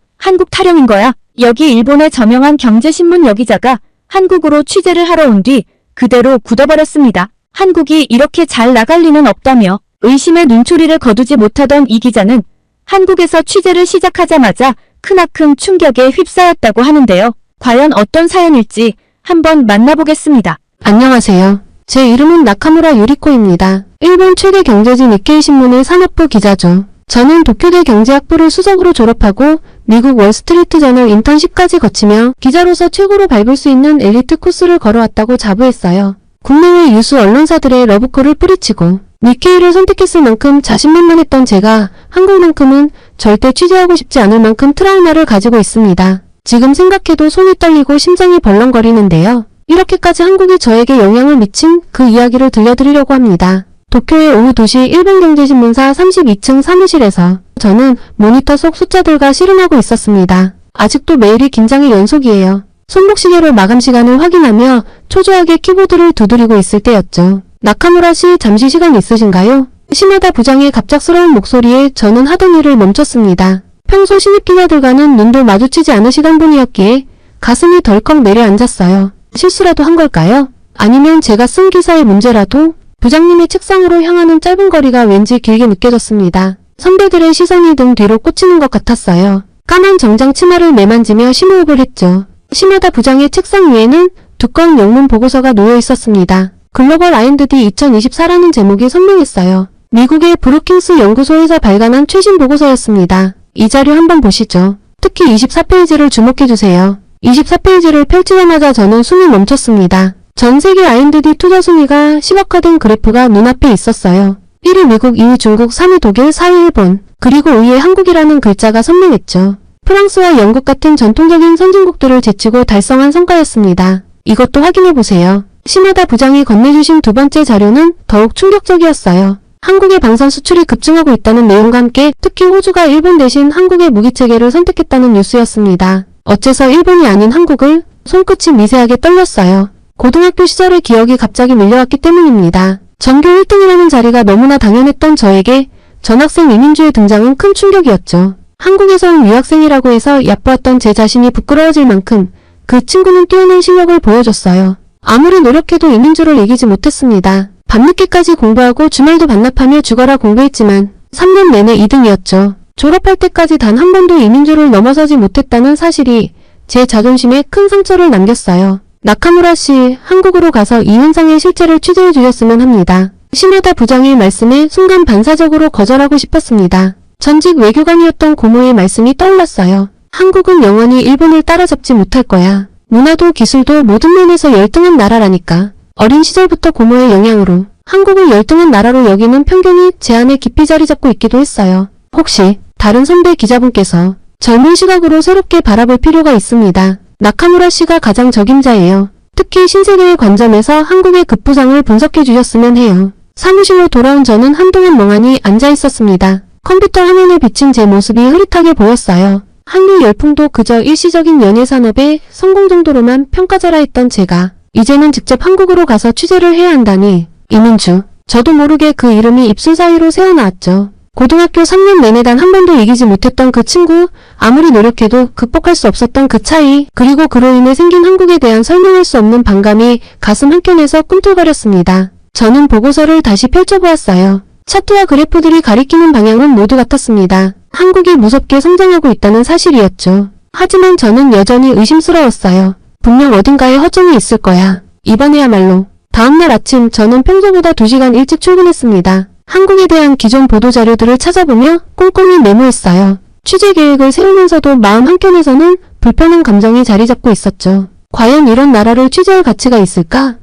타령인 거야? 여기 일본의 저명한 경제신문 여기자가 한국으로 취재를 하러 온 뒤 그대로 굳어버렸습니다. 한국이 이렇게 잘 나갈 리는 없다며 의심의 눈초리를 거두지 못하던 이 기자는 한국에서 취재를 시작하자마자 크나큰 충격에 휩싸였다고 하는데요. 과연 어떤 사연일지 한번 만나보겠습니다. 안녕하세요. 제 이름은 나카무라 유리코입니다. 일본 최대 경제지 니케이 신문의 산업부 기자죠. 저는 도쿄대 경제학부를 수석으로 졸업하고 미국 월스트리트 저널 인턴십까지 거치며 기자로서 최고로 밟을 수 있는 엘리트 코스를 걸어왔다고 자부했어요. 국내외 유수 언론사들의 러브콜을 뿌리치고 니케이를 선택했을 만큼 자신만만했던 제가 한국만큼은 절대 취재하고 싶지 않을 만큼 트라우마를 가지고 있습니다. 지금 생각해도 손이 떨리고 심장이 벌렁거리는데요. 이렇게까지 한국이 저에게 영향을 미친 그 이야기를 들려드리려고 합니다. 도쿄의 오후 2시 일본경제신문사 32층 사무실에서 저는 모니터 속 숫자들과 씨름하고 있었습니다. 아직도 매일이 긴장의 연속이에요. 손목시계로 마감 시간을 확인하며 초조하게 키보드를 두드리고 있을 때였죠. 나카무라 씨, 잠시 시간 있으신가요? 시마다 부장의 갑작스러운 목소리에 저는 하던 일을 멈췄습니다. 평소 신입 기자들과는 눈도 마주치지 않으시던 분이었기에 가슴이 덜컥 내려앉았어요. 실수라도 한 걸까요? 아니면 제가 쓴 기사의 문제라도? 부장님의 책상으로 향하는 짧은 거리가 왠지 길게 느껴졌습니다. 선배들의 시선이 등 뒤로 꽂히는 것 같았어요. 까만 정장 치마를 매만지며 심호흡을 했죠. 시마다 부장의 책상 위에는 두꺼운 영문 보고서가 놓여 있었습니다. 글로벌 R&D 2024라는 제목이 선명했어요. 미국의 브루킹스 연구소에서 발간한 최신 보고서였습니다. 이 자료 한번 보시죠. 특히 24페이지를 주목해주세요. 24페이지를 펼치자마자 저는 숨이 멈췄습니다. 전 세계 R&D 투자 순위가 시각화된 그래프가 눈앞에 있었어요. 1위 미국, 2위 중국, 3위 독일, 4위 일본, 그리고 5위에 한국이라는 글자가 선명했죠. 프랑스와 영국 같은 전통적인 선진국들을 제치고 달성한 성과였습니다. 이것도 확인해보세요. 시마다 부장이 건네주신 두 번째 자료는 더욱 충격적이었어요. 한국의 방산 수출이 급증하고 있다는 내용과 함께 특히 호주가 일본 대신 한국의 무기체계를 선택했다는 뉴스였습니다. 어째서 일본이 아닌 한국을? 손끝이 미세하게 떨렸어요. 고등학교 시절의 기억이 갑자기 밀려왔기 때문입니다. 전교 1등이라는 자리가 너무나 당연했던 저에게 전학생 이민주의 등장은 큰 충격이었죠. 한국에서 온 유학생이라고 해서 얕보았던 제 자신이 부끄러워질 만큼 그 친구는 뛰어난 실력을 보여줬어요. 아무리 노력해도 이민주를 이기지 못했습니다. 밤늦게까지 공부하고 주말도 반납하며 죽어라 공부했지만 3년 내내 2등이었죠. 졸업할 때까지 단 한 번도 이민주를 넘어서지 못했다는 사실이 제 자존심에 큰 상처를 남겼어요. 나카무라 씨, 한국으로 가서 이 현상의 실체를 취재해 주셨으면 합니다. 시마다 부장의 말씀에 순간 반사적으로 거절하고 싶었습니다. 전직 외교관이었던 고모의 말씀이 떠올랐어요. 한국은 영원히 일본을 따라잡지 못할 거야. 문화도 기술도 모든 면에서 열등한 나라라니까. 어린 시절부터 고모의 영향으로 한국을 열등한 나라로 여기는 편견이 제 안에 깊이 자리 잡고 있기도 했어요. 혹시 다른 선배 기자분께서 젊은 시각으로 새롭게 바라볼 필요가 있습니다. 나카무라 씨가 가장 적임자예요. 특히 신세계의 관점에서 한국의 급부상을 분석해 주셨으면 해요. 사무실로 돌아온 저는 한동안 멍하니 앉아 있었습니다. 컴퓨터 화면에 비친 제 모습이 흐릿하게 보였어요. 한류 열풍도 그저 일시적인 연예 산업의 성공 정도로만 평가자라 했던 제가 이제는 직접 한국으로 가서 취재를 해야 한다니. 이민주. 저도 모르게 그 이름이 입술 사이로 새어나왔죠. 고등학교 3년 내내 단 한 번도 이기지 못했던 그 친구, 아무리 노력해도 극복할 수 없었던 그 차이, 그리고 그로 인해 생긴 한국에 대한 설명할 수 없는 반감이 가슴 한켠에서 꿈틀거렸습니다. 저는 보고서를 다시 펼쳐보았어요. 차트와 그래프들이 가리키는 방향은 모두 같았습니다. 한국이 무섭게 성장하고 있다는 사실이었죠. 하지만 저는 여전히 의심스러웠어요. 분명 어딘가에 허점이 있을 거야. 이번에야말로. 다음날 아침 저는 평소보다 2시간 일찍 출근했습니다. 한국에 대한 기존 보도자료들을 찾아보며 꼼꼼히 메모했어요. 취재 계획을 세우면서도 마음 한켠에서는 불편한 감정이 자리 잡고 있었죠. 과연 이런 나라를 취재할 가치가 있을까?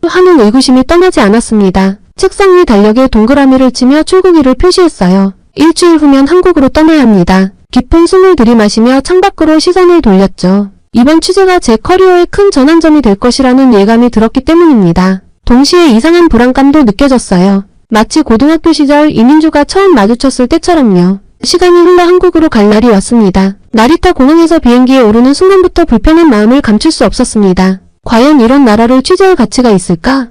하는 의구심이 떠나지 않았습니다. 책상 위 달력에 동그라미를 치며 출국일을 표시했어요. 일주일 후면 한국으로 떠나야 합니다. 깊은 숨을 들이마시며 창밖으로 시선을 돌렸죠. 이번 취재가 제 커리어의 큰 전환점이 될 것이라는 예감이 들었기 때문입니다. 동시에 이상한 불안감도 느껴졌어요. 마치 고등학교 시절 이민주가 처음 마주쳤을 때처럼요. 시간이 흘러 한국으로 갈 날이 왔습니다. 나리타 공항에서 비행기에 오르는 순간부터 불편한 마음을 감출 수 없었습니다. 과연 이런 나라를 취재할 가치가 있을까?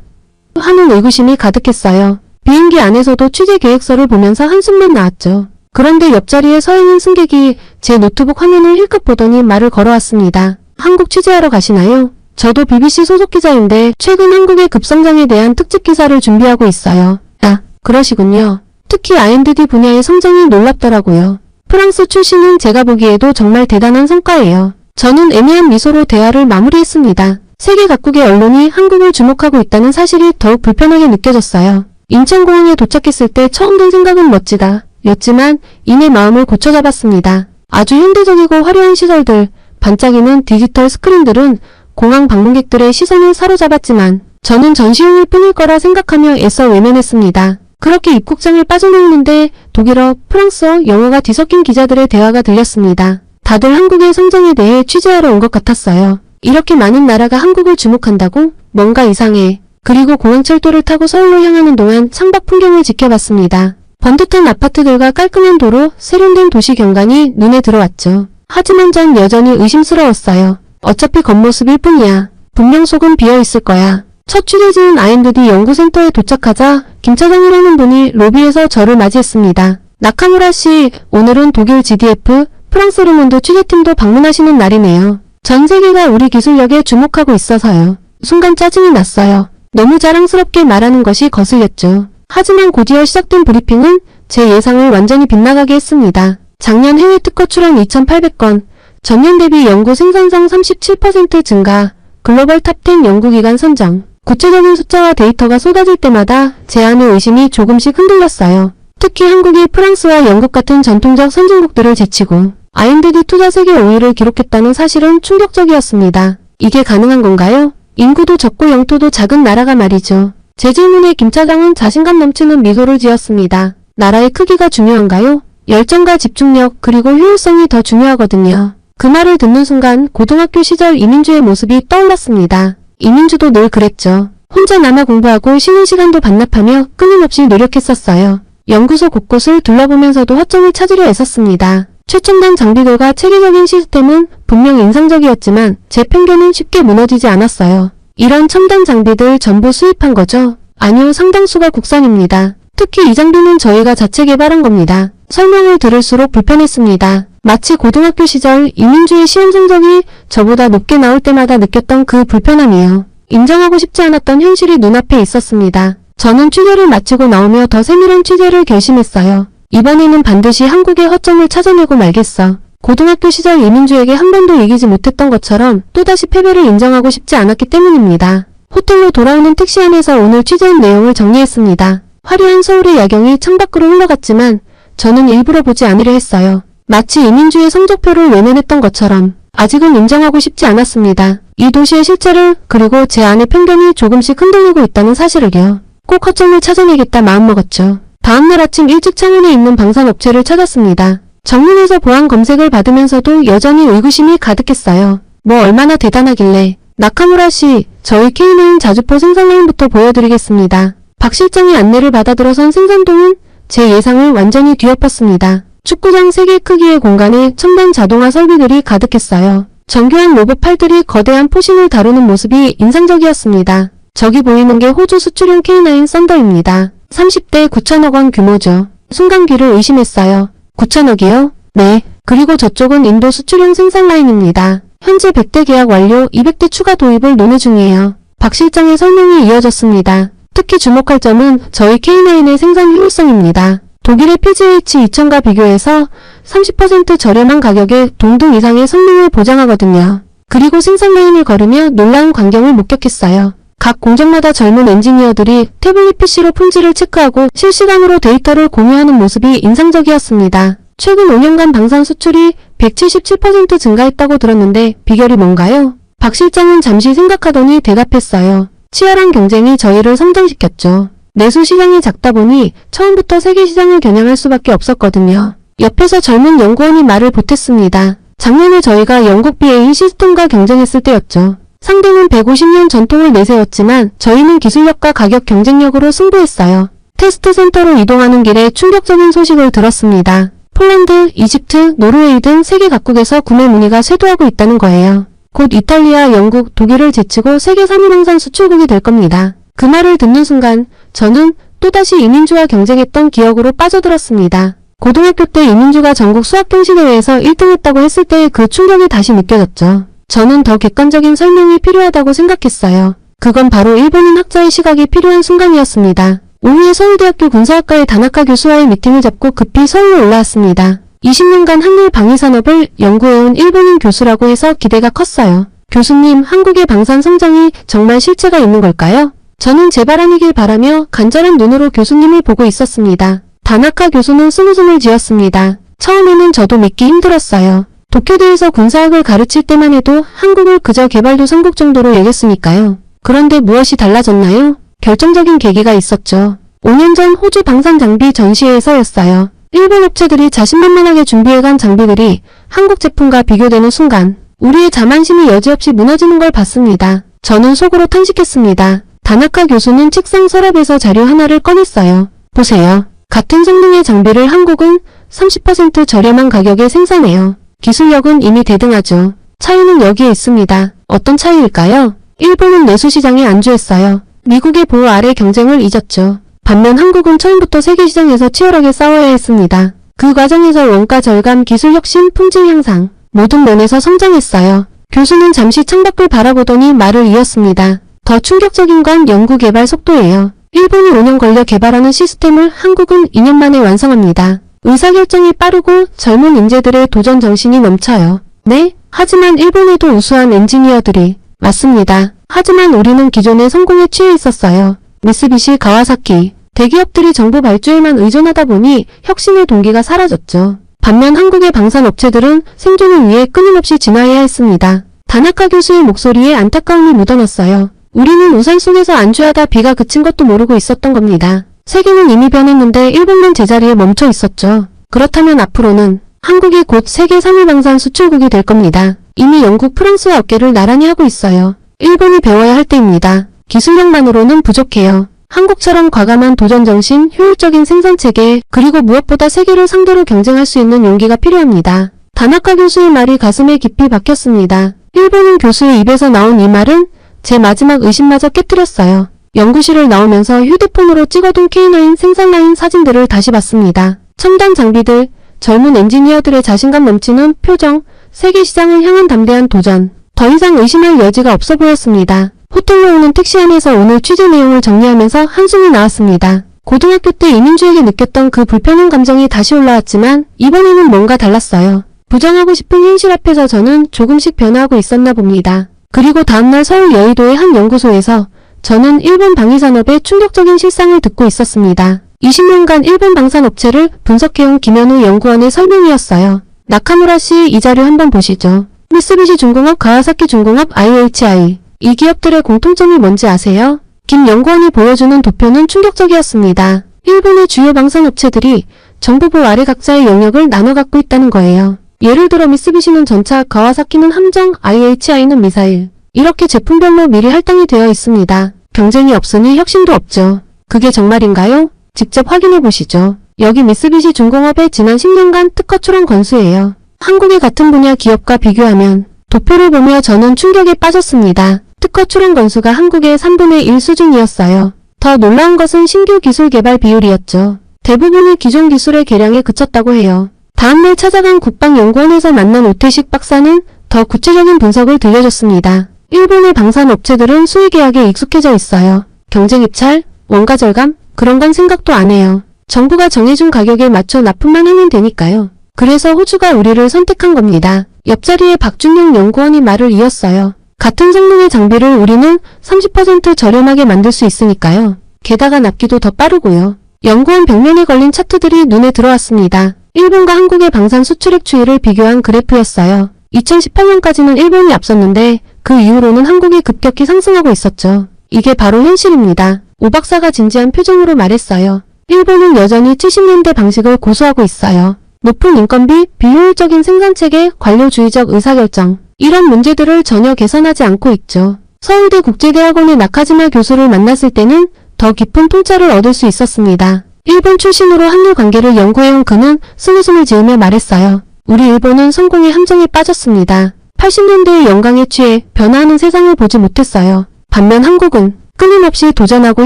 하는 의구심이 가득했어요. 비행기 안에서도 취재 계획서를 보면서 한숨만 나왔죠. 그런데 옆자리에 서 있는 승객이 제 노트북 화면을 힐끗 보더니 말을 걸어왔습니다. 한국 취재하러 가시나요? 저도 BBC 소속 기자인데 최근 한국의 급성장에 대한 특집 기사를 준비하고 있어요. 아, 그러시군요. 특히 R&D 분야의 성장이 놀랍더라고요. 프랑스 출신은 제가 보기에도 정말 대단한 성과예요. 저는 애매한 미소로 대화를 마무리했습니다. 세계 각국의 언론이 한국을 주목하고 있다는 사실이 더욱 불편하게 느껴졌어요. 인천공항에 도착했을 때 처음 든 생각은 멋지다 였지만 이내 마음을 고쳐잡았습니다. 아주 현대적이고 화려한 시설들, 반짝이는 디지털 스크린들은 공항 방문객들의 시선을 사로잡았지만 저는 전시용일 뿐일 거라 생각하며 애써 외면했습니다. 그렇게 입국장을 빠져나오는데 독일어, 프랑스어, 영어가 뒤섞인 기자들의 대화가 들렸습니다. 다들 한국의 성장에 대해 취재하러 온 것 같았어요. 이렇게 많은 나라가 한국을 주목한다고? 뭔가 이상해. 그리고 공항철도를 타고 서울로 향하는 동안 창밖 풍경을 지켜봤습니다. 번듯한 아파트들과 깔끔한 도로, 세련된 도시 경관이 눈에 들어왔죠. 하지만 전 여전히 의심스러웠어요. 어차피 겉모습일 뿐이야. 분명 속은 비어있을 거야. 첫 취재지인 R&D 연구센터에 도착하자 김 차장이라는 분이 로비에서 저를 맞이했습니다. 나카무라 씨, 오늘은 독일 GDF, 프랑스 르몬드 취재팀도 방문하시는 날이네요. 전 세계가 우리 기술력에 주목하고 있어서요. 순간 짜증이 났어요. 너무 자랑스럽게 말하는 것이 거슬렸죠. 하지만 곧이어 시작된 브리핑은 제 예상을 완전히 빗나가게 했습니다. 작년 해외 특허 출원 2,800건, 전년 대비 연구 생산성 37% 증가, 글로벌 탑10 연구기관 선정. 구체적인 숫자와 데이터가 쏟아질 때마다 제 안의 의심이 조금씩 흔들렸어요. 특히 한국이 프랑스와 영국 같은 전통적 선진국들을 제치고 R&D 투자 세계 5위를 기록했다는 사실은 충격적이었습니다. 이게 가능한 건가요? 인구도 적고 영토도 작은 나라가 말이죠. 제 질문에 김 차장은 자신감 넘치는 미소를 지었습니다. 나라의 크기가 중요한가요? 열정과 집중력 그리고 효율성이 더 중요하거든요. 그 말을 듣는 순간 고등학교 시절 이민주의 모습이 떠올랐습니다. 이민주도 늘 그랬죠. 혼자 남아 공부하고 쉬는 시간도 반납하며 끊임없이 노력했었어요. 연구소 곳곳을 둘러보면서도 허점을 찾으려 애썼습니다. 최첨단 장비들과 체계적인 시스템은 분명 인상적이었지만 제 편견은 쉽게 무너지지 않았어요. 이런 첨단 장비들 전부 수입한 거죠? 아니요, 상당수가 국산입니다. 특히 이 장비는 저희가 자체 개발한 겁니다. 설명을 들을수록 불편했습니다. 마치 고등학교 시절 이민주의 시험 성적이 저보다 높게 나올 때마다 느꼈던 그 불편함이요. 인정하고 싶지 않았던 현실이 눈앞에 있었습니다. 저는 취재를 마치고 나오며 더 세밀한 취재를 결심했어요. 이번에는 반드시 한국의 허점을 찾아내고 말겠어. 고등학교 시절 이민주에게 한 번도 이기지 못했던 것처럼 또다시 패배를 인정하고 싶지 않았기 때문입니다. 호텔로 돌아오는 택시 안에서 오늘 취재한 내용을 정리했습니다. 화려한 서울의 야경이 창밖으로 흘러갔지만 저는 일부러 보지 않으려 했어요. 마치 이민주의 성적표를 외면했던 것처럼 아직은 인정하고 싶지 않았습니다. 이 도시의 실체를 그리고 제 안의 편견이 조금씩 흔들리고 있다는 사실을요. 꼭 허점을 찾아내겠다 마음먹었죠. 다음날 아침 일찍 창원에 있는 방산업체를 찾았습니다. 정문에서 보안 검색을 받으면서도 여전히 의구심이 가득했어요. 뭐 얼마나 대단하길래. 나카무라 씨, 저희 K9 자주포 생산라인부터 보여드리겠습니다. 박 실장의 안내를 받아 들어선 생산동은 제 예상을 완전히 뒤엎었습니다. 축구장 3개 크기의 공간에 첨단 자동화 설비들이 가득했어요. 정교한 로봇 팔들이 거대한 포신을 다루는 모습이 인상적이었습니다. 저기 보이는 게 호주 수출용 K9 썬더입니다. 30대 9천억 원 규모죠. 순간 귀를 의심했어요. 9천억이요? 네. 그리고 저쪽은 인도 수출용 생산 라인입니다. 현재 100대 계약 완료, 200대 추가 도입을 논의 중이에요. 박 실장의 설명이 이어졌습니다. 특히 주목할 점은 저희 K9의 생산 효율성입니다. 독일의 PGH2000과 비교해서 30% 저렴한 가격에 동등 이상의 성능을 보장하거든요. 그리고 생산 라인을 걸으며 놀라운 광경을 목격했어요. 각 공정마다 젊은 엔지니어들이 태블릿 PC로 품질을 체크하고 실시간으로 데이터를 공유하는 모습이 인상적이었습니다. 최근 5년간 방산 수출이 177% 증가했다고 들었는데 비결이 뭔가요? 박 실장은 잠시 생각하더니 대답했어요. 치열한 경쟁이 저희를 성장시켰죠. 내수 시장이 작다 보니 처음부터 세계 시장을 겨냥할 수밖에 없었거든요. 옆에서 젊은 연구원이 말을 보탰습니다. 작년에 저희가 영국 BAE 시스템과 경쟁했을 때였죠. 상대는 150년 전통을 내세웠지만 저희는 기술력과 가격 경쟁력으로 승부했어요. 테스트 센터로 이동하는 길에 충격적인 소식을 들었습니다. 폴란드, 이집트, 노르웨이 등 세계 각국에서 구매 문의가 쇄도하고 있다는 거예요. 곧 이탈리아, 영국, 독일을 제치고 세계 3위 생산 수출국이 될 겁니다. 그 말을 듣는 순간 저는 또다시 이민주와 경쟁했던 기억으로 빠져들었습니다. 고등학교 때 이민주가 전국 수학경시대회에서 1등했다고 했을 때의 그 충격이 다시 느껴졌죠. 저는 더 객관적인 설명이 필요하다고 생각했어요. 그건 바로 일본인 학자의 시각이 필요한 순간이었습니다. 오후에 서울대학교 군사학과의 다나카 교수와의 미팅을 잡고 급히 서울로 올라왔습니다. 20년간 한일 방위산업을 연구해온 일본인 교수라고 해서 기대가 컸어요. 교수님, 한국의 방산 성장이 정말 실체가 있는 걸까요? 저는 제발 아니길 바라며 간절한 눈으로 교수님을 보고 있었습니다. 다나카 교수는 스무숨을 지었습니다. 처음에는 저도 믿기 힘들었어요. 도쿄대에서 군사학을 가르칠 때만 해도 한국을 그저 개발도상국 정도로 여겼으니까요. 그런데 무엇이 달라졌나요? 결정적인 계기가 있었죠. 5년 전 호주 방산 장비 전시회에서였어요. 일본 업체들이 자신만만하게 준비해간 장비들이 한국 제품과 비교되는 순간 우리의 자만심이 여지없이 무너지는 걸 봤습니다. 저는 속으로 탄식했습니다. 다나카 교수는 책상 서랍에서 자료 하나를 꺼냈어요. 보세요. 같은 성능의 장비를 한국은 30% 저렴한 가격에 생산해요. 기술력은 이미 대등하죠. 차이는 여기에 있습니다. 어떤 차이일까요? 일본은 내수시장에 안주했어요. 미국의 보호 아래 경쟁을 잊었죠. 반면 한국은 처음부터 세계시장에서 치열하게 싸워야 했습니다. 그 과정에서 원가 절감, 기술 혁신, 품질 향상, 모든 면에서 성장했어요. 교수는 잠시 창밖을 바라보더니 말을 이었습니다. 더 충격적인 건 연구개발 속도예요. 일본이 5년 걸려 개발하는 시스템을 한국은 2년 만에 완성합니다. 의사결정이 빠르고 젊은 인재들의 도전 정신이 넘쳐요. 네? 하지만 일본에도 우수한 엔지니어들이. 맞습니다. 하지만 우리는 기존의 성공에 취해 있었어요. 미쓰비시, 가와사키. 대기업들이 정부 발주에만 의존하다 보니 혁신의 동기가 사라졌죠. 반면 한국의 방산 업체들은 생존을 위해 끊임없이 진화해야 했습니다. 다나카 교수의 목소리에 안타까움이 묻어났어요. 우리는 우산 속에서 안주하다 비가 그친 것도 모르고 있었던 겁니다. 세계는 이미 변했는데 일본만 제자리에 멈춰 있었죠. 그렇다면 앞으로는 한국이 곧 세계 3위 방산 수출국이 될 겁니다. 이미 영국, 프랑스와 어깨를 나란히 하고 있어요. 일본이 배워야 할 때입니다. 기술력만으로는 부족해요. 한국처럼 과감한 도전정신, 효율적인 생산체계, 그리고 무엇보다 세계를 상대로 경쟁할 수 있는 용기가 필요합니다. 다나카 교수의 말이 가슴에 깊이 박혔습니다. 일본인 교수의 입에서 나온 이 말은 제 마지막 의심마저 깨뜨렸어요. 연구실을 나오면서 휴대폰으로 찍어둔 K9 생산라인 사진들을 다시 봤습니다. 첨단 장비들, 젊은 엔지니어들의 자신감 넘치는 표정, 세계 시장을 향한 담대한 도전. 더 이상 의심할 여지가 없어 보였습니다. 호텔로 오는 택시 안에서 오늘 취재 내용을 정리하면서 한숨이 나왔습니다. 고등학교 때 이민주에게 느꼈던 그 불편한 감정이 다시 올라왔지만 이번에는 뭔가 달랐어요. 부정하고 싶은 현실 앞에서 저는 조금씩 변화하고 있었나 봅니다. 그리고 다음날 서울 여의도의 한 연구소에서 저는 일본 방위산업의 충격적인 실상을 듣고 있었습니다. 20년간 일본 방산업체를 분석해온 김현우 연구원의 설명이었어요. 나카무라 씨, 이 자료 한번 보시죠. 미쓰비시 중공업, 가와사키 중공업, IHI. 이 기업들의 공통점이 뭔지 아세요? 김 연구원이 보여주는 도표는 충격적이었습니다. 일본의 주요 방산업체들이 정부부 아래 각자의 영역을 나눠 갖고 있다는 거예요. 예를 들어 미쓰비시는 전차, 가와사키는 함정, IHI는 미사일. 이렇게 제품별로 미리 할당이 되어 있습니다. 경쟁이 없으니 혁신도 없죠. 그게 정말인가요? 직접 확인해 보시죠. 여기 미쓰비시 중공업의 지난 10년간 특허 출원 건수예요. 한국의 같은 분야 기업과 비교하면 도표를 보며 저는 충격에 빠졌습니다. 특허 출원 건수가 한국의 3분의 1 수준이었어요. 더 놀라운 것은 신규 기술 개발 비율이었죠. 대부분이 기존 기술의 개량에 그쳤다고 해요. 다음날 찾아간 국방연구원에서 만난 오태식 박사는 더 구체적인 분석을 들려줬습니다. 일본의 방산업체들은 수의계약에 익숙해져 있어요. 경쟁 입찰, 원가 절감, 그런 건 생각도 안 해요. 정부가 정해준 가격에 맞춰 납품만 하면 되니까요. 그래서 호주가 우리를 선택한 겁니다. 옆자리에 박준영 연구원이 말을 이었어요. 같은 성능의 장비를 우리는 30% 저렴하게 만들 수 있으니까요. 게다가 납기도 더 빠르고요. 연구원 벽면에 걸린 차트들이 눈에 들어왔습니다. 일본과 한국의 방산 수출액 추이를 비교한 그래프였어요. 2018년까지는 일본이 앞섰는데 그 이후로는 한국이 급격히 상승하고 있었죠. 이게 바로 현실입니다. 오 박사가 진지한 표정으로 말했어요. 일본은 여전히 70년대 방식을 고수하고 있어요. 높은 인건비, 비효율적인 생산체계, 관료주의적 의사결정. 이런 문제들을 전혀 개선하지 않고 있죠. 서울대 국제대학원의 나카지마 교수를 만났을 때는 더 깊은 통찰을 얻을 수 있었습니다. 일본 출신으로 한일 관계를 연구해온 그는 스무스물 지으며 말했어요. 우리 일본은 성공의 함정에 빠졌습니다. 80년대의 영광에 취해 변화하는 세상을 보지 못했어요. 반면 한국은 끊임없이 도전하고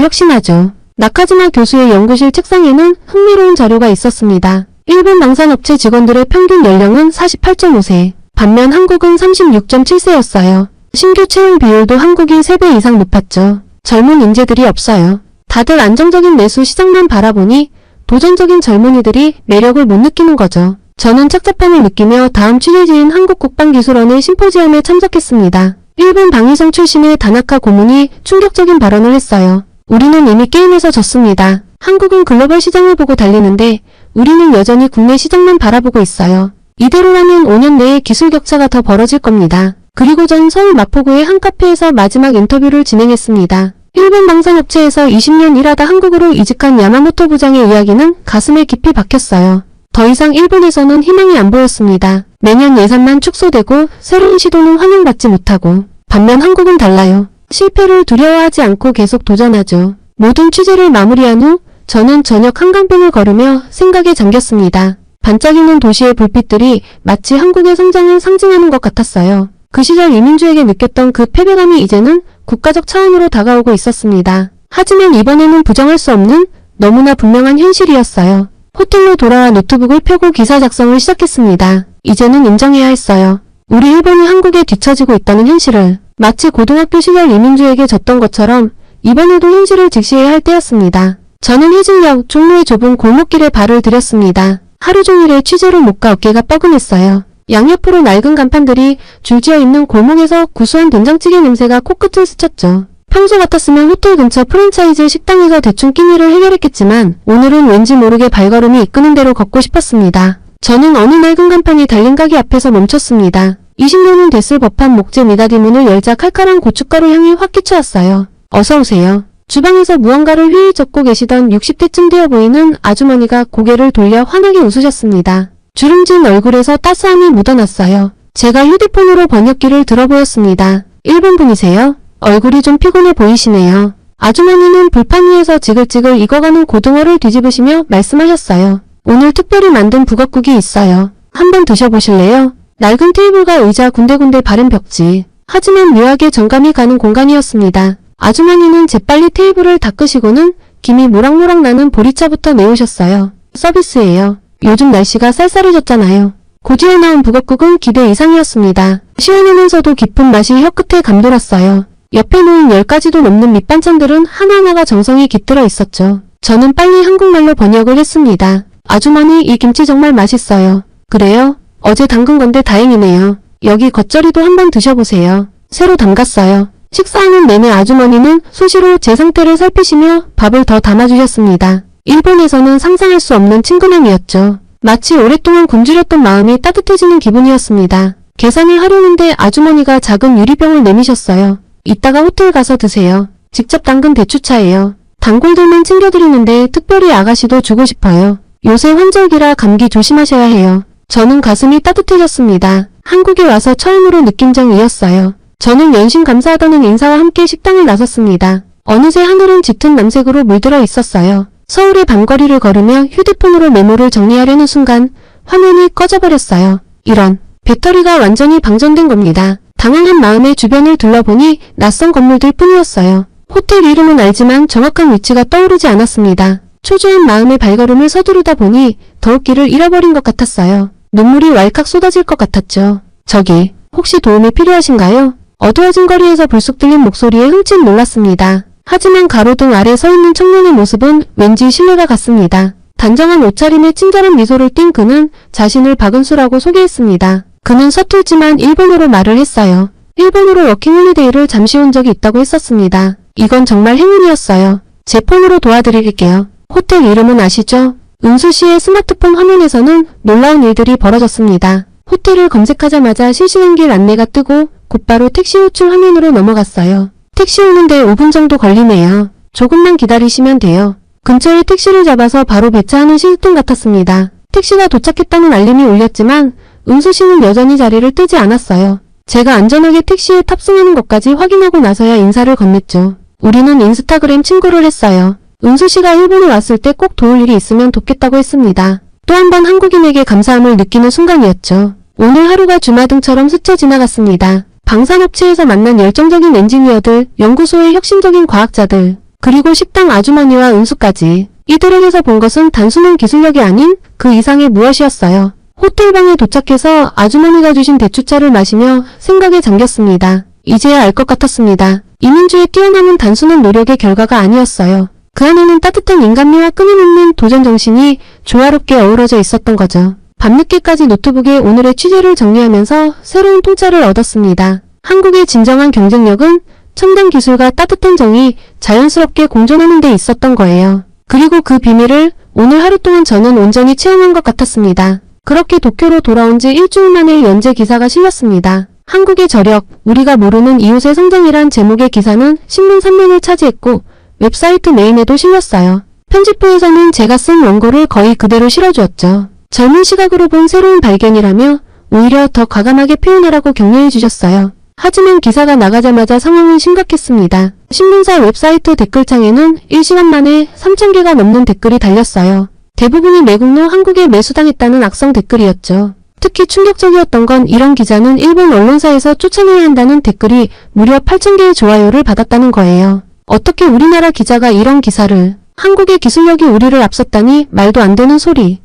혁신하죠. 나카지마 교수의 연구실 책상에는 흥미로운 자료가 있었습니다. 일본 방산업체 직원들의 평균 연령은 48.5세. 반면 한국은 36.7세였어요. 신규 채용 비율도 한국이 3배 이상 높았죠. 젊은 인재들이 없어요. 다들 안정적인 내수 시장만 바라보니 도전적인 젊은이들이 매력을 못 느끼는 거죠. 저는 착잡함을 느끼며 다음 취재지인 한국국방기술원의 심포지엄에 참석했습니다. 일본 방위성 출신의 다나카 고문이 충격적인 발언을 했어요. 우리는 이미 게임에서 졌습니다. 한국은 글로벌 시장을 보고 달리는데 우리는 여전히 국내 시장만 바라보고 있어요. 이대로라면 5년 내에 기술 격차가 더 벌어질 겁니다. 그리고 전 서울 마포구의 한 카페에서 마지막 인터뷰를 진행했습니다. 일본 방산업체에서 20년 일하다 한국으로 이직한 야마모토 부장의 이야기는 가슴에 깊이 박혔어요. 더 이상 일본에서는 희망이 안 보였습니다. 매년 예산만 축소되고 새로운 시도는 환영받지 못하고 반면 한국은 달라요. 실패를 두려워하지 않고 계속 도전하죠. 모든 취재를 마무리한 후 저는 저녁 한강변을 걸으며 생각에 잠겼습니다. 반짝이는 도시의 불빛들이 마치 한국의 성장을 상징하는 것 같았어요. 그 시절 이민주에게 느꼈던 그 패배감이 이제는 국가적 차원으로 다가오고 있었습니다. 하지만 이번에는 부정할 수 없는 너무나 분명한 현실이었어요. 호텔로 돌아와 노트북을 펴고 기사 작성을 시작했습니다. 이제는 인정해야 했어요. 우리 일본이 한국에 뒤처지고 있다는 현실을. 마치 고등학교 시절 이민주에게 졌던 것처럼 이번에도 현실을 직시해야 할 때였습니다. 저는 해질녘 종로의 좁은 골목길에 발을 들였습니다. 하루 종일의 취재로 목과 어깨가 뻐근했어요. 양옆으로 낡은 간판들이 줄지어 있는 골목에서 구수한 된장찌개 냄새가 코끝을 스쳤죠. 평소 같았으면 호텔 근처 프랜차이즈 식당에서 대충 끼니를 해결했겠지만 오늘은 왠지 모르게 발걸음이 이끄는 대로 걷고 싶었습니다. 저는 어느 낡은 간판이 달린 가게 앞에서 멈췄습니다. 20년은 됐을 법한 목재 미닫이 문을 열자 칼칼한 고춧가루 향이 확 끼쳐왔어요. 어서오세요. 주방에서 무언가를 휘휘 젓고 계시던 60대쯤 되어 보이는 아주머니가 고개를 돌려 환하게 웃으셨습니다. 주름진 얼굴에서 따스함이 묻어났어요. 제가 휴대폰으로 번역기를 들어보였습니다. 일본 분이세요? 얼굴이 좀 피곤해 보이시네요. 아주머니는 불판 위에서 지글지글 익어가는 고등어를 뒤집으시며 말씀하셨어요. 오늘 특별히 만든 북엇국이 있어요. 한번 드셔보실래요? 낡은 테이블과 의자 군데군데 바른 벽지. 하지만 묘하게 정감이 가는 공간이었습니다. 아주머니는 재빨리 테이블을 닦으시고는 김이 모락모락 나는 보리차부터 내오셨어요. 서비스예요. 요즘 날씨가 쌀쌀해졌잖아요. 고지에 나온 북엇국은 기대 이상이었습니다. 시원하면서도 깊은 맛이 혀끝에 감돌았어요. 옆에 놓인 10가지도 넘는 밑반찬들은 하나하나가 정성이 깃들어 있었죠. 저는 빨리 한국말로 번역을 했습니다. 아주머니, 이 김치 정말 맛있어요. 그래요? 어제 담근 건데 다행이네요. 여기 겉절이도 한번 드셔보세요. 새로 담갔어요. 식사하는 내내 아주머니는 수시로 제 상태를 살피시며 밥을 더 담아주셨습니다. 일본에서는 상상할 수 없는 친근함이었죠. 마치 오랫동안 굶주렸던 마음이 따뜻해지는 기분이었습니다. 계산을 하려는데 아주머니가 작은 유리병을 내미셨어요. 이따가 호텔 가서 드세요. 직접 담근 대추차예요. 단골들만 챙겨드리는데 특별히 아가씨도 주고 싶어요. 요새 환절기라 감기 조심하셔야 해요. 저는 가슴이 따뜻해졌습니다. 한국에 와서 처음으로 느낀 점이었어요. 저는 연신 감사하다는 인사와 함께 식당을 나섰습니다. 어느새 하늘은 짙은 남색으로 물들어 있었어요. 서울의 밤거리를 걸으며 휴대폰으로 메모를 정리하려는 순간 화면이 꺼져버렸어요. 이런, 배터리가 완전히 방전된 겁니다. 당황한 마음에 주변을 둘러보니 낯선 건물들 뿐이었어요. 호텔 이름은 알지만 정확한 위치가 떠오르지 않았습니다. 초조한 마음의 발걸음을 서두르다 보니 더욱 길을 잃어버린 것 같았어요. 눈물이 왈칵 쏟아질 것 같았죠. 저기, 혹시 도움이 필요하신가요? 어두워진 거리에서 불쑥 들린 목소리에 흠칫 놀랐습니다. 하지만 가로등 아래 서 있는 청년의 모습은 왠지 신뢰가 갔습니다. 단정한 옷차림에 친절한 미소를 띤 그는 자신을 박은수라고 소개했습니다. 그는 서툴지만 일본어로 말을 했어요. 일본으로 워킹홀리데이를 잠시 온 적이 있다고 했었습니다. 이건 정말 행운이었어요. 제 폰으로 도와드릴게요. 호텔 이름은 아시죠? 은수 씨의 스마트폰 화면에서는 놀라운 일들이 벌어졌습니다. 호텔을 검색하자마자 실시간길 안내가 뜨고 곧바로 택시 호출 화면으로 넘어갔어요. 택시 오는데 5분 정도 걸리네요. 조금만 기다리시면 돼요. 근처에 택시를 잡아서 바로 배차하는 시스템 같았습니다. 택시가 도착했다는 알림이 울렸지만 은수 씨는 여전히 자리를 뜨지 않았어요. 제가 안전하게 택시에 탑승하는 것까지 확인하고 나서야 인사를 건넸죠. 우리는 인스타그램 친구를 했어요. 은수 씨가 일본에 왔을 때 꼭 도울 일이 있으면 돕겠다고 했습니다. 또 한 번 한국인에게 감사함을 느끼는 순간이었죠. 오늘 하루가 주마등처럼 스쳐 지나갔습니다. 방산업체에서 만난 열정적인 엔지니어들, 연구소의 혁신적인 과학자들, 그리고 식당 아주머니와 은수까지. 이들에게서 본 것은 단순한 기술력이 아닌 그 이상의 무엇이었어요. 호텔방에 도착해서 아주머니가 주신 대추차를 마시며 생각에 잠겼습니다. 이제야 알 것 같았습니다. 이민주의 뛰어남은 단순한 노력의 결과가 아니었어요. 그 안에는 따뜻한 인간미와 끊임없는 도전 정신이 조화롭게 어우러져 있었던 거죠. 밤늦게까지 노트북에 오늘의 취재를 정리하면서 새로운 통찰을 얻었습니다. 한국의 진정한 경쟁력은 첨단 기술과 따뜻한 정이 자연스럽게 공존하는 데 있었던 거예요. 그리고 그 비밀을 오늘 하루 동안 저는 온전히 체험한 것 같았습니다. 그렇게 도쿄로 돌아온 지 일주일 만에 연재 기사가 실렸습니다. 한국의 저력, 우리가 모르는 이웃의 성장이란 제목의 기사는 신문 3면을 차지했고 웹사이트 메인에도 실렸어요. 편집부에서는 제가 쓴 원고를 거의 그대로 실어주었죠. 젊은 시각으로 본 새로운 발견이라며 오히려 더 과감하게 표현하라고 격려해 주셨어요. 하지만 기사가 나가자마자 상황은 심각했습니다. 신문사 웹사이트 댓글창에는 1시간 만에 3,000개가 넘는 댓글이 달렸어요. 대부분이 매국노 한국에 매수당했다는 악성 댓글이었죠. 특히 충격적이었던 건 이런 기자는 일본 언론사에서 쫓아내야 한다는 댓글이 무려 8,000개의 좋아요를 받았다는 거예요. 어떻게 우리나라 기자가 이런 기사를, 한국의 기술력이 우리를 앞섰다니 말도 안 되는 소리.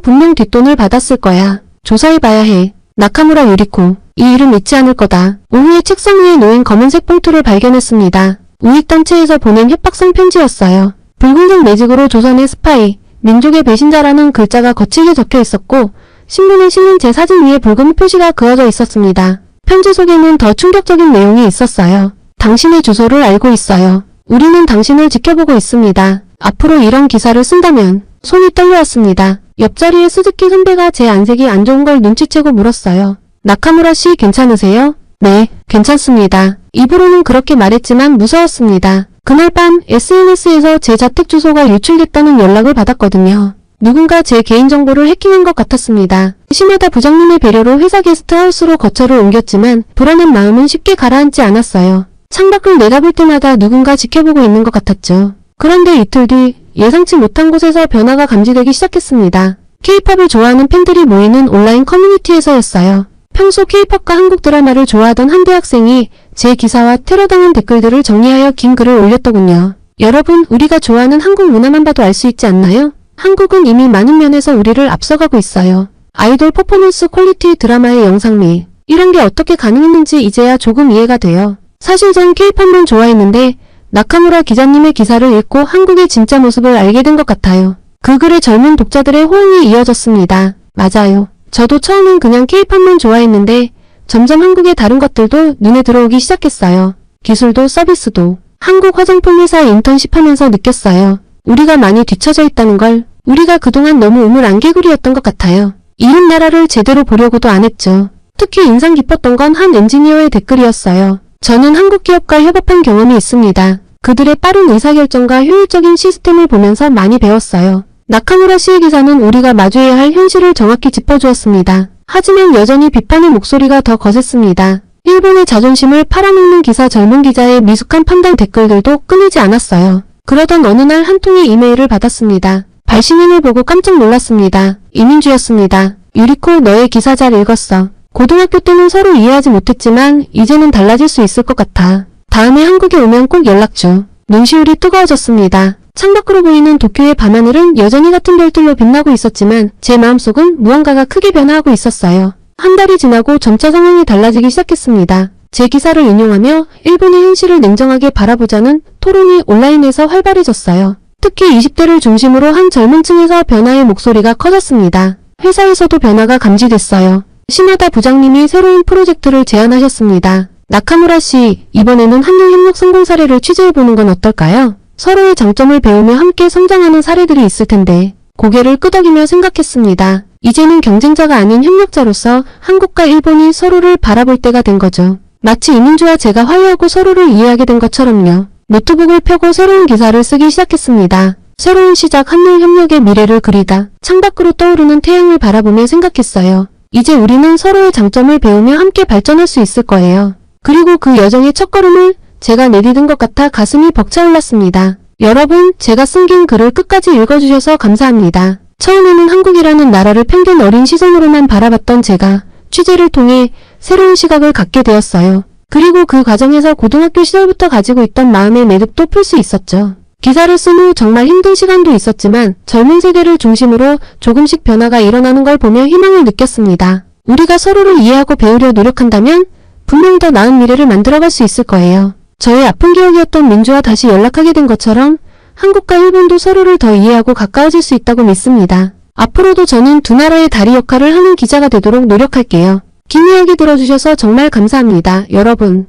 분명 뒷돈을 받았을 거야. 조사해봐야 해. 나카무라 유리코. 이 이름 잊지 않을 거다. 오후에 책상 위에 놓인 검은색 봉투를 발견했습니다. 우익단체에서 보낸 협박성 편지였어요. 붉은색 매직으로 조선의 스파이, 민족의 배신자라는 글자가 거칠게 적혀 있었고 신문에 실린 제 사진 위에 붉은 표시가 그어져 있었습니다. 편지 속에는 더 충격적인 내용이 있었어요. 당신의 주소를 알고 있어요. 우리는 당신을 지켜보고 있습니다. 앞으로 이런 기사를 쓴다면 손이 떨려왔습니다. 옆자리에 스즈키 선배가 제 안색이 안 좋은 걸 눈치채고 물었어요. 나카무라 씨 괜찮으세요? 네, 괜찮습니다. 입으로는 그렇게 말했지만 무서웠습니다. 그날 밤 SNS에서 제 자택 주소가 유출됐다는 연락을 받았거든요. 누군가 제 개인정보를 해킹한 것 같았습니다. 시마다 부장님의 배려로 회사 게스트하우스로 거처를 옮겼지만 불안한 마음은 쉽게 가라앉지 않았어요. 창밖을 내다볼 때마다 누군가 지켜보고 있는 것 같았죠. 그런데 이틀 뒤 예상치 못한 곳에서 변화가 감지되기 시작했습니다. K-팝을 좋아하는 팬들이 모이는 온라인 커뮤니티에서였어요. 평소 K-팝과 한국 드라마를 좋아하던 한 대학생이 제 기사와 테러당한 댓글들을 정리하여 긴 글을 올렸더군요. 여러분, 우리가 좋아하는 한국 문화만 봐도 알 수 있지 않나요? 한국은 이미 많은 면에서 우리를 앞서가고 있어요. 아이돌 퍼포먼스 퀄리티 드라마의 영상미, 이런 게 어떻게 가능했는지 이제야 조금 이해가 돼요. 사실 전 K-팝만 좋아했는데 나카무라 기자님의 기사를 읽고 한국의 진짜 모습을 알게 된 것 같아요. 그 글에 젊은 독자들의 호응이 이어졌습니다. 맞아요. 저도 처음엔 그냥 K-팝만 좋아했는데 점점 한국의 다른 것들도 눈에 들어오기 시작했어요. 기술도 서비스도. 한국 화장품 회사에 인턴십하면서 느꼈어요. 우리가 많이 뒤처져 있다는 걸. 우리가 그동안 너무 우물 안개구리였던 것 같아요. 이른 나라를 제대로 보려고도 안 했죠. 특히 인상 깊었던 건 한 엔지니어의 댓글이었어요. 저는 한국 기업과 협업한 경험이 있습니다. 그들의 빠른 의사결정과 효율적인 시스템을 보면서 많이 배웠어요. 나카무라 씨의 기사는 우리가 마주해야 할 현실을 정확히 짚어주었습니다. 하지만 여전히 비판의 목소리가 더 거셌습니다. 일본의 자존심을 팔아먹는 기사 젊은 기자의 미숙한 판단 댓글들도 끊이지 않았어요. 그러던 어느 날 한 통의 이메일을 받았습니다. 발신인을 보고 깜짝 놀랐습니다. 이민주였습니다. 유리코, 너의 기사 잘 읽었어. 고등학교 때는 서로 이해하지 못했지만 이제는 달라질 수 있을 것 같아. 다음에 한국에 오면 꼭 연락 줘. 눈시울이 뜨거워졌습니다. 창밖으로 보이는 도쿄의 밤하늘은 여전히 같은 별들로 빛나고 있었지만 제 마음속은 무언가가 크게 변화하고 있었어요. 한 달이 지나고 점차 상황이 달라지기 시작했습니다. 제 기사를 인용하며 일본의 현실을 냉정하게 바라보자는 토론이 온라인에서 활발해졌어요. 특히 20대를 중심으로 한 젊은 층에서 변화의 목소리가 커졌습니다. 회사에서도 변화가 감지됐어요. 시마다 부장님이 새로운 프로젝트를 제안하셨습니다. 나카무라 씨, 이번에는 한일협력 성공 사례를 취재해보는 건 어떨까요? 서로의 장점을 배우며 함께 성장하는 사례들이 있을 텐데. 고개를 끄덕이며 생각했습니다. 이제는 경쟁자가 아닌 협력자로서 한국과 일본이 서로를 바라볼 때가 된 거죠. 마치 이민주와 제가 화해하고 서로를 이해하게 된 것처럼요. 노트북을 펴고 새로운 기사를 쓰기 시작했습니다. 새로운 시작, 한일협력의 미래를 그리다. 창밖으로 떠오르는 태양을 바라보며 생각했어요. 이제 우리는 서로의 장점을 배우며 함께 발전할 수 있을 거예요. 그리고 그 여정의 첫걸음을 제가 내디딘 것 같아 가슴이 벅차올랐습니다. 여러분, 제가 쓴 긴 글을 끝까지 읽어주셔서 감사합니다. 처음에는 한국이라는 나라를 편견 어린 시선으로만 바라봤던 제가 취재를 통해 새로운 시각을 갖게 되었어요. 그리고 그 과정에서 고등학교 시절부터 가지고 있던 마음의 매듭도 풀 수 있었죠. 기사를 쓴 후 정말 힘든 시간도 있었지만 젊은 세대를 중심으로 조금씩 변화가 일어나는 걸 보며 희망을 느꼈습니다. 우리가 서로를 이해하고 배우려 노력한다면 분명 더 나은 미래를 만들어갈 수 있을 거예요. 저의 아픈 기억이었던 민주와 다시 연락하게 된 것처럼 한국과 일본도 서로를 더 이해하고 가까워질 수 있다고 믿습니다. 앞으로도 저는 두 나라의 다리 역할을 하는 기자가 되도록 노력할게요. 긴 이야기 들어주셔서 정말 감사합니다, 여러분.